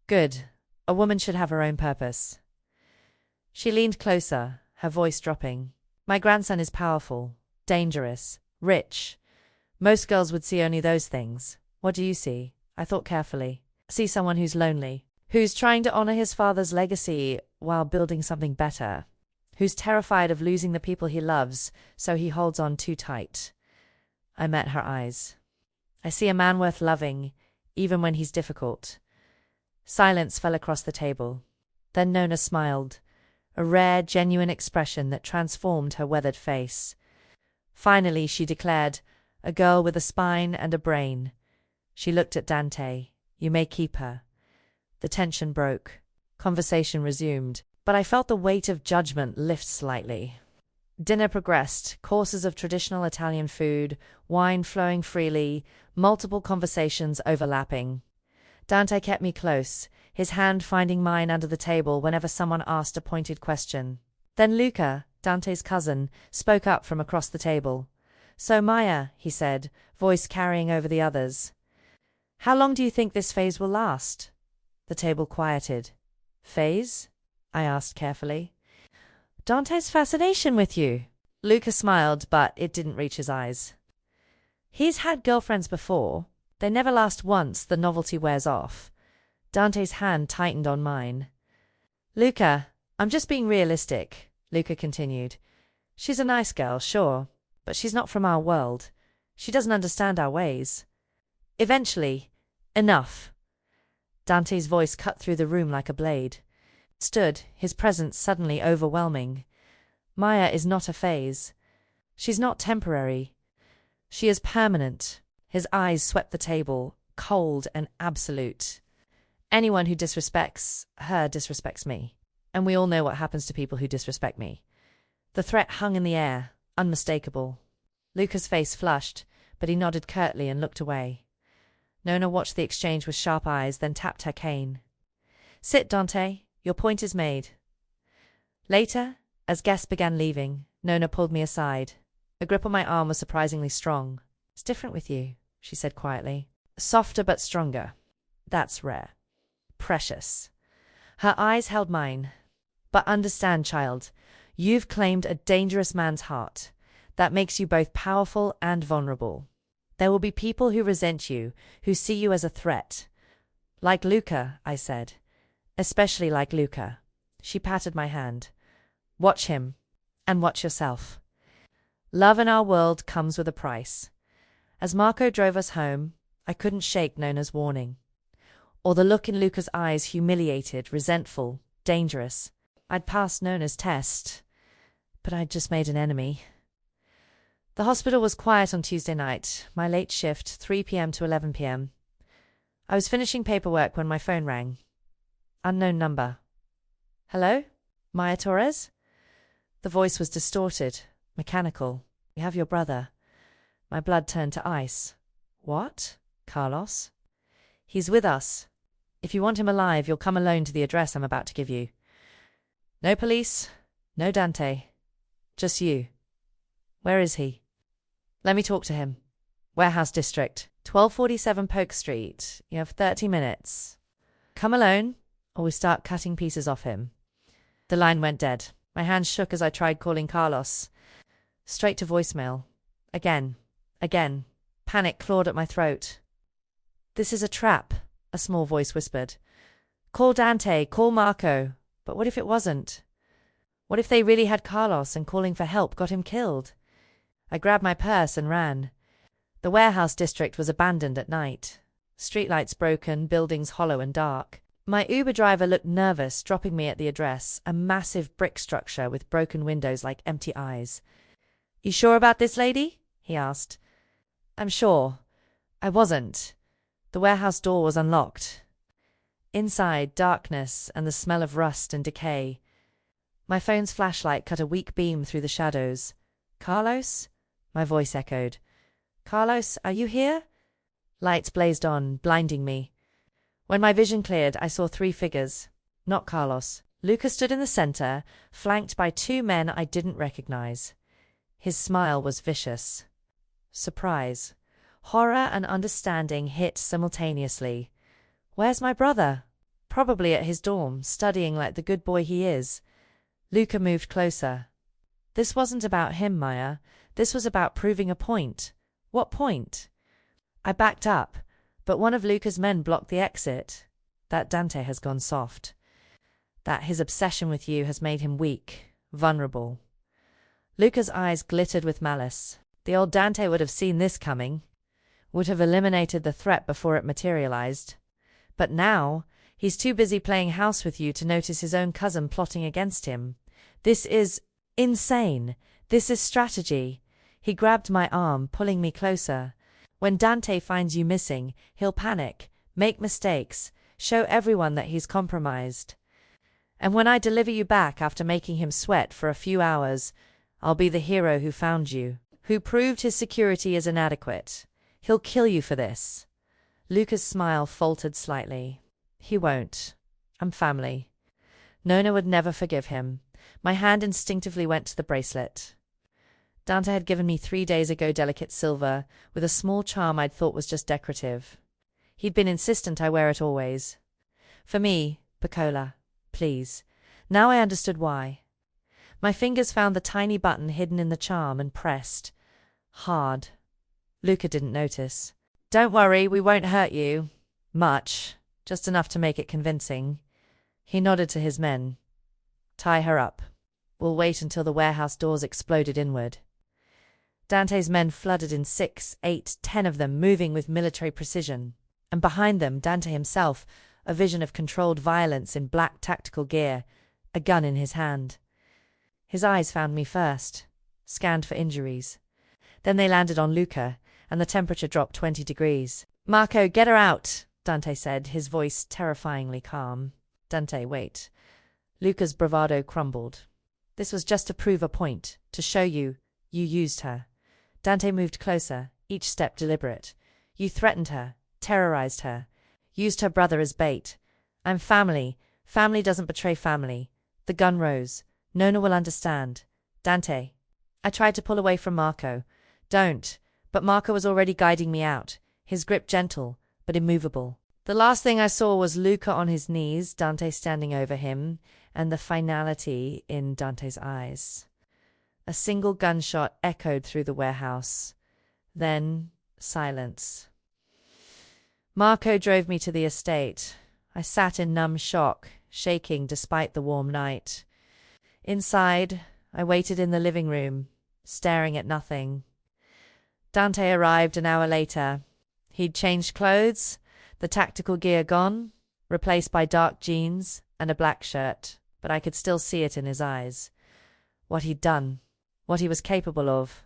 "Good. A woman should have her own purpose." She leaned closer, her voice dropping. "My grandson is powerful, dangerous, rich. Most girls would see only those things. What do you see?" I thought carefully. "See someone who's lonely, who's trying to honor his father's legacy while building something better, who's terrified of losing the people he loves, so he holds on too tight." I met her eyes. "I see a man worth loving, even when he's difficult." Silence fell across the table. Then Nona smiled, a rare, genuine expression that transformed her weathered face. Finally, she declared, "A girl with a spine and a brain." She looked at Dante. "You may keep her." The tension broke. Conversation resumed, but I felt the weight of judgment lift slightly. Dinner progressed, courses of traditional Italian food, wine flowing freely, multiple conversations overlapping. Dante kept me close, his hand finding mine under the table whenever someone asked a pointed question. Then Luca, Dante's cousin, spoke up from across the table. "So Maya," he said, voice carrying over the others. "How long do you think this phase will last?" The table quieted. "Phase?" I asked carefully. "Dante's fascination with you." Luca smiled, but it didn't reach his eyes. "He's had girlfriends before. They never last once the novelty wears off." Dante's hand tightened on mine. "Luca, I'm just being realistic," Luca continued. "She's a nice girl, sure, but she's not from our world. She doesn't understand our ways. Eventually, enough." Dante's voice cut through the room like a blade. Stood, his presence suddenly overwhelming. "Maya is not a phase. She's not temporary. She is permanent." His eyes swept the table, cold and absolute. "Anyone who disrespects her disrespects me. And we all know what happens to people who disrespect me." The threat hung in the air, unmistakable. Luca's face flushed, but he nodded curtly and looked away. Nona watched the exchange with sharp eyes, then tapped her cane. "Sit, Dante. Your point is made." Later, as guests began leaving, Nona pulled me aside. A grip on my arm was surprisingly strong. "It's different with you," she said quietly. "Softer but stronger. That's rare. Precious." Her eyes held mine. "But understand, child, you've claimed a dangerous man's heart. That makes you both powerful and vulnerable. There will be people who resent you, who see you as a threat." "Like Luca," I said. "Especially like Luca." She patted my hand. "Watch him. And watch yourself. Love in our world comes with a price." As Marco drove us home, I couldn't shake Nona's warning. Or the look in Luca's eyes, humiliated, resentful, dangerous. I'd passed Nona's test, but I'd just made an enemy. The hospital was quiet on Tuesday night, my late shift, 3 p.m. to 11 p.m. I was finishing paperwork when my phone rang. Unknown number. "Hello? Maya Torres?" The voice was distorted, mechanical. "We have your brother." My blood turned to ice. "What? Carlos?" "He's with us. If you want him alive, you'll come alone to the address I'm about to give you." No police, no Dante. Just you. Where is he? Let me talk to him. Warehouse District, 1247 Polk Street. You have 30 minutes. Come alone, or we start cutting pieces off him. The line went dead. My hands shook as I tried calling Carlos. Straight to voicemail. Again. Panic clawed at my throat. This is a trap, a small voice whispered. Call Dante, call Marco. But what if it wasn't? What if they really had Carlos and calling for help got him killed? I grabbed my purse and ran. The warehouse district was abandoned at night. Streetlights broken, buildings hollow and dark. My Uber driver looked nervous, dropping me at the address, a massive brick structure with broken windows like empty eyes. You sure about this, lady? He asked. I'm sure. I wasn't. The warehouse door was unlocked. Inside, darkness and the smell of rust and decay. My phone's flashlight cut a weak beam through the shadows. Carlos? My voice echoed. Carlos, are you here? Lights blazed on, blinding me. When my vision cleared, I saw 3 figures. Not Carlos. Luca stood in the center, flanked by 2 men I didn't recognize. His smile was vicious. Surprise. Horror and understanding hit simultaneously. Where's my brother? Probably at his dorm, studying like the good boy he is. Luca moved closer. This wasn't about him, Maya. This was about proving a point. What point? I backed up, but one of Luca's men blocked the exit. That Dante has gone soft. That his obsession with you has made him weak, vulnerable. Luca's eyes glittered with malice. The old Dante would have seen this coming, would have eliminated the threat before it materialized. But now, he's too busy playing house with you to notice his own cousin plotting against him. This is insane. This is strategy. He grabbed my arm, pulling me closer. When Dante finds you missing, he'll panic, make mistakes, show everyone that he's compromised. And when I deliver you back after making him sweat for a few hours, I'll be the hero who found you, who proved his security is inadequate. He'll kill you for this. Luca's smile faltered slightly. He won't. I'm family. Nona would never forgive him. My hand instinctively went to the bracelet. Dante had given me 3 days ago delicate silver, with a small charm I'd thought was just decorative. He'd been insistent I wear it always. For me, Piccola, please. Now I understood why. My fingers found the tiny button hidden in the charm and pressed. Hard. Luca didn't notice. Don't worry, we won't hurt you. Much. Just enough to make it convincing. He nodded to his men. Tie her up. We'll wait until the warehouse doors exploded inward. Dante's men flooded in 6, 8, 10 of them, moving with military precision. And behind them, Dante himself, a vision of controlled violence in black tactical gear, a gun in his hand. His eyes found me first, scanned for injuries. Then they landed on Luca, and the temperature dropped 20 degrees. Marco, get her out, Dante said, his voice terrifyingly calm. Dante, wait. Luca's bravado crumbled. This was just to prove a point, to show you used her. Dante moved closer, each step deliberate. You threatened her, terrorized her, used her brother as bait. I'm family. Family doesn't betray family. The gun rose. Nona will understand. Dante. I tried to pull away from Marco. Don't. But Marco was already guiding me out, his grip gentle, but immovable. The last thing I saw was Luca on his knees, Dante standing over him, and the finality in Dante's eyes. A single gunshot echoed through the warehouse. Then, silence. Marco drove me to the estate. I sat in numb shock, shaking despite the warm night. Inside, I waited in the living room, staring at nothing. Dante arrived an hour later. He'd changed clothes, the tactical gear gone, replaced by dark jeans and a black shirt, but I could still see it in his eyes. What he'd done, what he was capable of.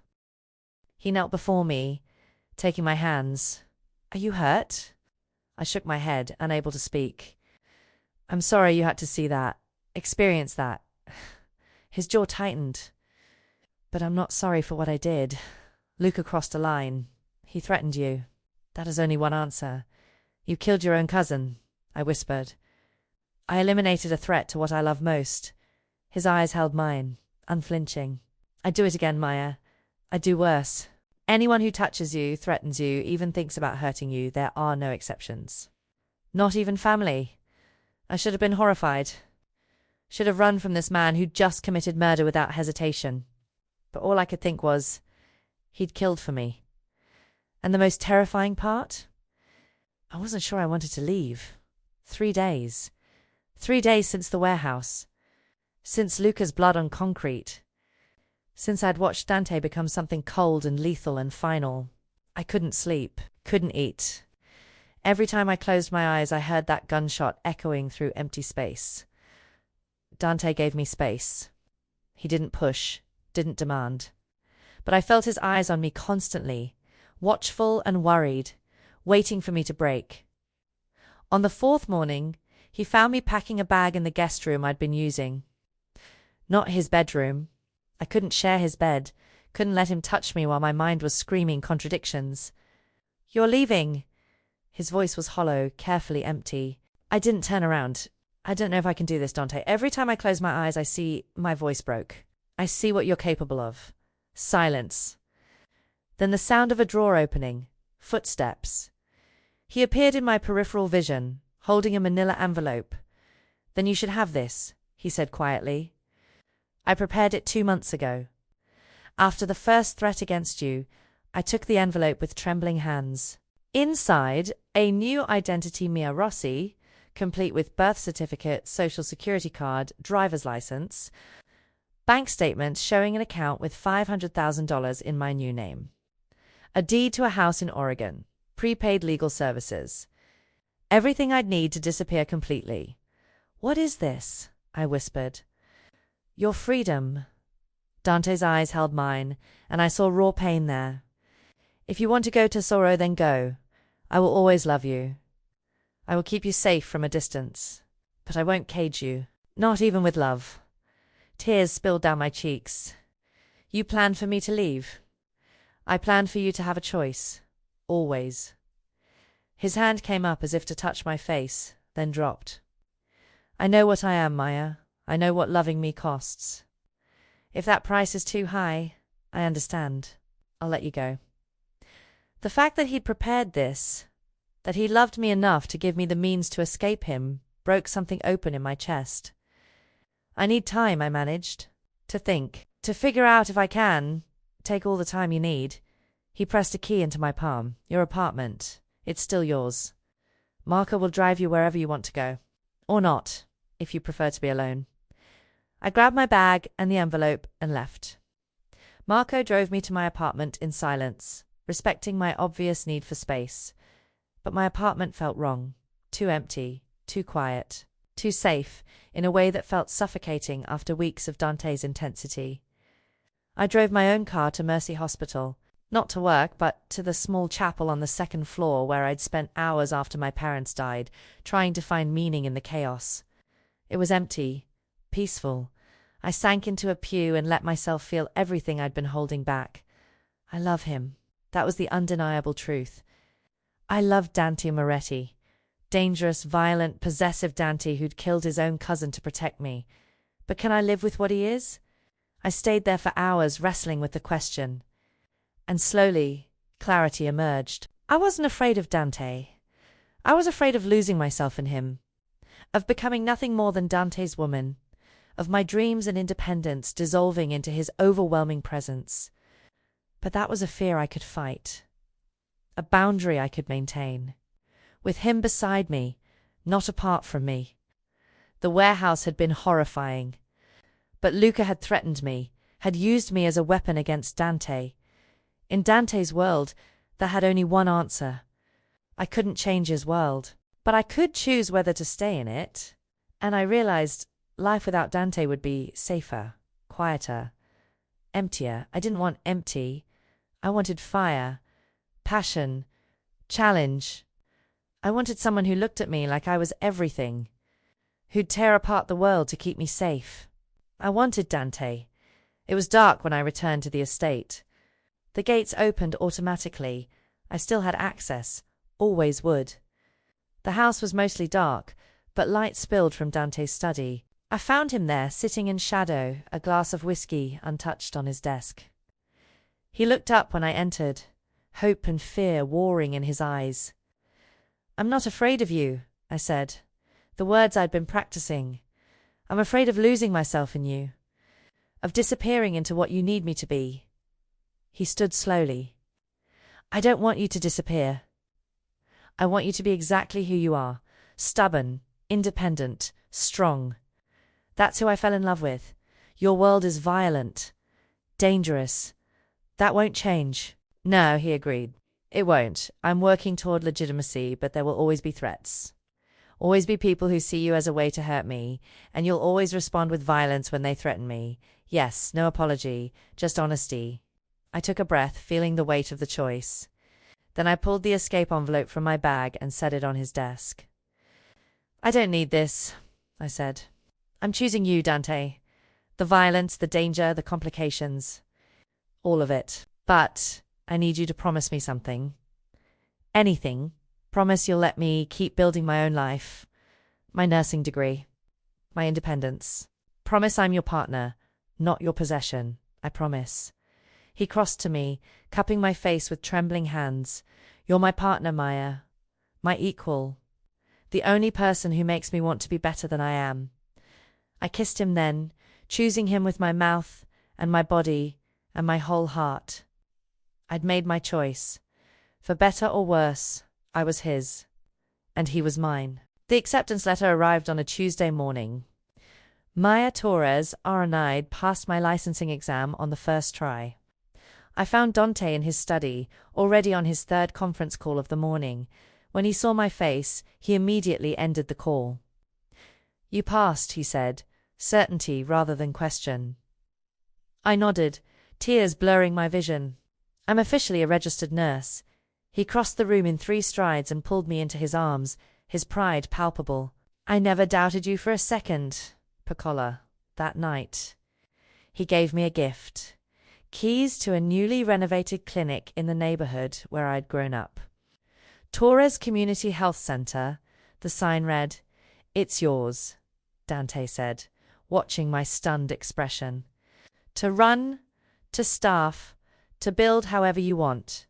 He knelt before me, taking my hands. Are you hurt? I shook my head, unable to speak. I'm sorry you had to see that, experience that. His jaw tightened. But I'm not sorry for what I did. Luca crossed a line. He threatened you. That is only one answer. You killed your own cousin, I whispered. I eliminated a threat to what I love most. His eyes held mine, unflinching. "I'd do it again, Maya. I'd do worse. Anyone who touches you, threatens you, even thinks about hurting you, there are no exceptions. Not even family. I should have been horrified. Should have run from this man who'd just committed murder without hesitation. But all I could think was, he'd killed for me. And the most terrifying part? I wasn't sure I wanted to leave. 3 days. 3 days since the warehouse. Since Luca's blood on concrete. Since I'd watched Dante become something cold and lethal and final. I couldn't sleep, couldn't eat. Every time I closed my eyes, I heard that gunshot echoing through empty space. Dante gave me space. He didn't push, didn't demand. But I felt his eyes on me constantly, watchful and worried, waiting for me to break. On the 4th morning, he found me packing a bag in the guest room I'd been using. Not his bedroom. I couldn't share his bed, couldn't let him touch me while my mind was screaming contradictions. "You're leaving." His voice was hollow, carefully empty. I didn't turn around. "I don't know if I can do this, Dante. Every time I close my eyes, I see..." My voice broke. "I see what you're capable of." Silence. Then the sound of a drawer opening. Footsteps. He appeared in my peripheral vision, holding a manila envelope. "Then you should have this," he said quietly. "I prepared it 2 months ago. After the first threat against you, I took the envelope with trembling hands. Inside, a new identity Mia Rossi, complete with birth certificate, social security card, driver's license, bank statement showing an account with $500,000 in my new name. A deed to a house in Oregon, prepaid legal services. Everything I'd need to disappear completely." "What is this?" I whispered. "Your freedom." Dante's eyes held mine, and I saw raw pain there. "If you want to go to Soro, then go. I will always love you. I will keep you safe from a distance. But I won't cage you, not even with love." Tears spilled down my cheeks. "You planned for me to leave. I planned for you to have a choice. Always." His hand came up as if to touch my face, then dropped. "I know what I am, Maya. I know what loving me costs. If that price is too high, I understand. I'll let you go." The fact that he'd prepared this, that he loved me enough to give me the means to escape him, broke something open in my chest. "I need time," I managed. "To think. To figure out if I can. Take all the time you need." He pressed a key into my palm. "Your apartment. It's still yours. Marco will drive you wherever you want to go. Or not, if you prefer to be alone." I grabbed my bag and the envelope and left. Marco drove me to my apartment in silence, respecting my obvious need for space. But my apartment felt wrong. Too empty, too quiet, too safe, in a way that felt suffocating after weeks of Dante's intensity. I drove my own car to Mercy Hospital, not to work, but to the small chapel on the 2nd floor where I'd spent hours after my parents died, trying to find meaning in the chaos. It was empty, peaceful. I sank into a pew and let myself feel everything I'd been holding back. I love him. That was the undeniable truth. I loved Dante Moretti. Dangerous, violent, possessive Dante who'd killed his own cousin to protect me. But can I live with what he is? I stayed there for hours wrestling with the question. And slowly, clarity emerged. I wasn't afraid of Dante. I was afraid of losing myself in him. Of becoming nothing more than Dante's woman. Of my dreams and independence dissolving into his overwhelming presence. But that was a fear I could fight. A boundary I could maintain. With him beside me, not apart from me. The warehouse had been horrifying. But Luca had threatened me, had used me as a weapon against Dante. In Dante's world, that had only one answer. I couldn't change his world, but I could choose whether to stay in it. And I realized life without Dante would be safer, quieter, emptier. I didn't want empty. I wanted fire, passion, challenge. I wanted someone who looked at me like I was everything, who'd tear apart the world to keep me safe. I wanted Dante. It was dark when I returned to the estate. The gates opened automatically. I still had access, always would. The house was mostly dark, but light spilled from Dante's study. I found him there, sitting in shadow, a glass of whiskey untouched on his desk. He looked up when I entered, hope and fear warring in his eyes. "I'm not afraid of you," I said, the words I'd been practicing. "I'm afraid of losing myself in you, of disappearing into what you need me to be." He stood slowly. "I don't want you to disappear. I want you to be exactly who you are, stubborn, independent, strong. That's who I fell in love with. Your world is violent, dangerous. That won't change." "No," he agreed. "It won't. I'm working toward legitimacy, but there will always be threats. Always be people who see you as a way to hurt me, and you'll always respond with violence when they threaten me. Yes, no apology, just honesty." I took a breath, feeling the weight of the choice. Then I pulled the escape envelope from my bag and set it on his desk. "I don't need this," I said. "I'm choosing you, Dante. The violence, the danger, the complications. All of it. But I need you to promise me something. Anything. Promise you'll let me keep building my own life, my nursing degree, my independence. Promise I'm your partner, not your possession. I promise." He crossed to me, cupping my face with trembling hands. "You're my partner, Maya. My equal. The only person who makes me want to be better than I am." I kissed him then, choosing him with my mouth and my body and my whole heart. I'd made my choice. For better or worse, I was his, and he was mine. The acceptance letter arrived on a Tuesday morning. Maya Torres Aranide passed my licensing exam on the first try. I found Dante in his study, already on his third conference call of the morning. When he saw my face, he immediately ended the call. "You passed," he said, certainty rather than question. I nodded, tears blurring my vision. "I'm officially a registered nurse." He crossed the room in 3 strides and pulled me into his arms, his pride palpable. "I never doubted you for a second, Piccola, that night." He gave me a gift. Keys to a newly renovated clinic in the neighborhood where I'd grown up. "Torres Community Health Center," the sign read. "It's yours," Dante said, watching my stunned expression. "To run, to staff, to build however you want.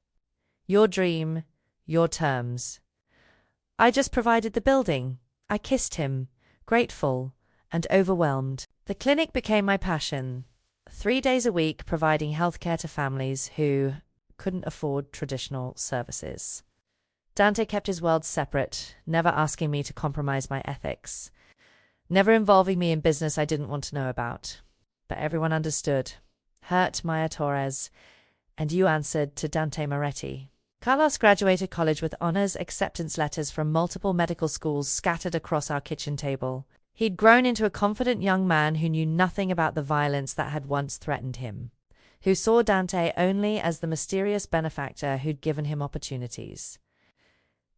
Your dream, your terms." I just provided the building. I kissed him, grateful and overwhelmed. The clinic became my passion. 3 days a week providing healthcare to families who couldn't afford traditional services. Dante kept his world separate, never asking me to compromise my ethics, never involving me in business I didn't want to know about. But everyone understood. Hurt Maya Torres, and you answered to Dante Moretti. Carlos graduated college with honors acceptance letters from multiple medical schools scattered across our kitchen table. He'd grown into a confident young man who knew nothing about the violence that had once threatened him, who saw Dante only as the mysterious benefactor who'd given him opportunities.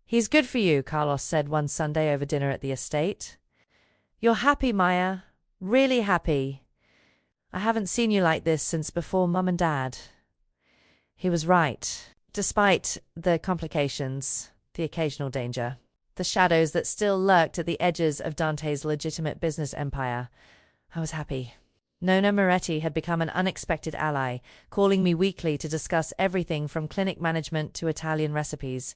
"He's good for you," Carlos said one Sunday over dinner at the estate. "You're happy, Maya. Really happy. I haven't seen you like this since before Mum and Dad." He was right. Despite the complications, the occasional danger, the shadows that still lurked at the edges of Dante's legitimate business empire, I was happy. Nona Moretti had become an unexpected ally, calling me weekly to discuss everything from clinic management to Italian recipes.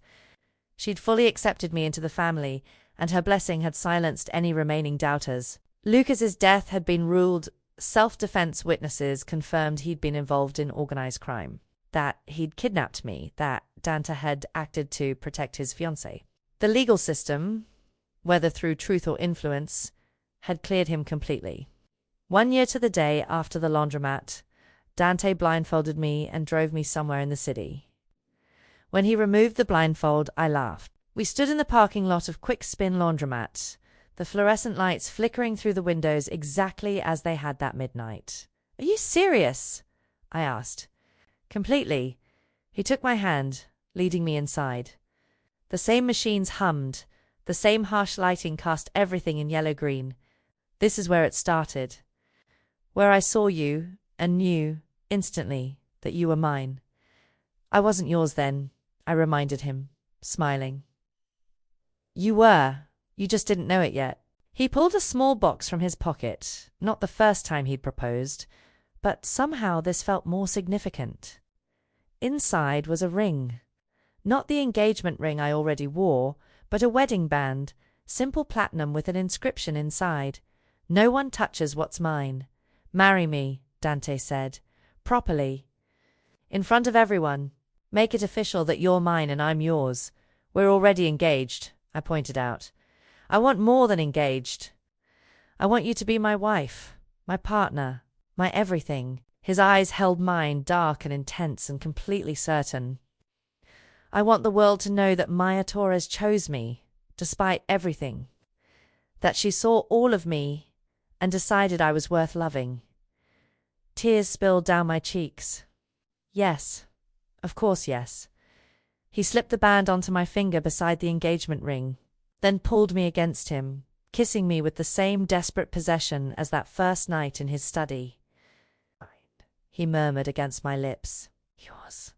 She'd fully accepted me into the family, and her blessing had silenced any remaining doubters. Lucas's death had been ruled. Self-defense witnesses confirmed he'd been involved in organized crime, that he'd kidnapped me, that Dante had acted to protect his fiancée. The legal system, whether through truth or influence, had cleared him completely. 1 year to the day after the laundromat, Dante blindfolded me and drove me somewhere in the city. When he removed the blindfold, I laughed. We stood in the parking lot of Quick Spin Laundromat, the fluorescent lights flickering through the windows exactly as they had that midnight. "Are you serious?" I asked. "Completely." He took my hand, leading me inside. The same machines hummed, the same harsh lighting cast everything in yellow-green. This is where it started. Where I saw you and knew, instantly, that you were mine. "I wasn't yours then," I reminded him, smiling. "You were. You just didn't know it yet." He pulled a small box from his pocket, not the first time he'd proposed, but somehow this felt more significant. Inside was a ring. Not the engagement ring I already wore, but a wedding band, simple platinum with an inscription inside. "No one touches what's mine. Marry me," Dante said. "Properly. In front of everyone. Make it official that you're mine and I'm yours. We're already engaged," I pointed out. "I want more than engaged. I want you to be my wife, my partner, my everything." His eyes held mine, dark and intense and completely certain. "I want the world to know that Maya Torres chose me, despite everything. That she saw all of me and decided I was worth loving." Tears spilled down my cheeks. Yes. Of course, yes. He slipped the band onto my finger beside the engagement ring, then pulled me against him, kissing me with the same desperate possession as that first night in his study. He murmured against my lips. "Yours."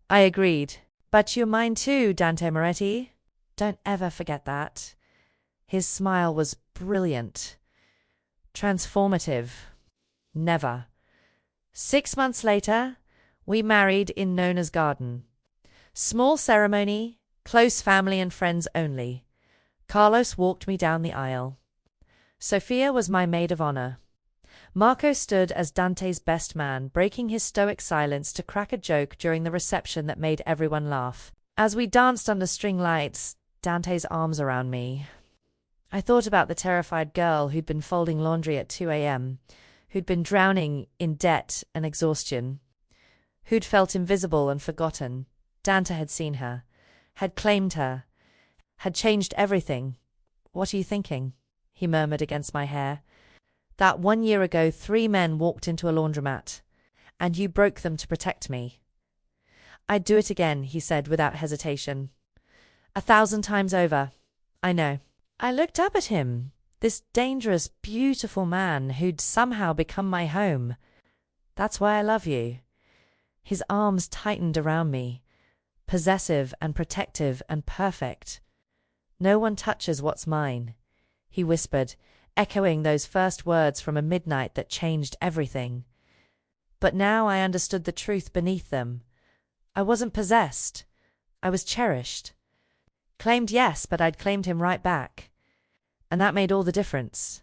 I agreed. "But you're mine too, Dante Moretti. Don't ever forget that." His smile was brilliant. Transformative. Never. 6 months later, we married in Nona's garden. Small ceremony, close family and friends only. Carlos walked me down the aisle. Sophia was my maid of honor. Marco stood as Dante's best man, breaking his stoic silence to crack a joke during the reception that made everyone laugh. As we danced under string lights, Dante's arms around me. I thought about the terrified girl who'd been folding laundry at 2 a.m., who'd been drowning in debt and exhaustion, who'd felt invisible and forgotten. Dante had seen her, had claimed her, had changed everything. "What are you thinking?" he murmured against my hair. "That 1 year ago 3 men walked into a laundromat, and you broke them to protect me." "I'd do it again," he said without hesitation. 1,000 times over. I know. I looked up at him, this dangerous, beautiful man who'd somehow become my home. "That's why I love you." His arms tightened around me, possessive and protective and perfect. "No one touches what's mine," he whispered, echoing those first words from a midnight that changed everything. But now I understood the truth beneath them. I wasn't possessed. I was cherished. Claimed, yes, but I'd claimed him right back. And that made all the difference.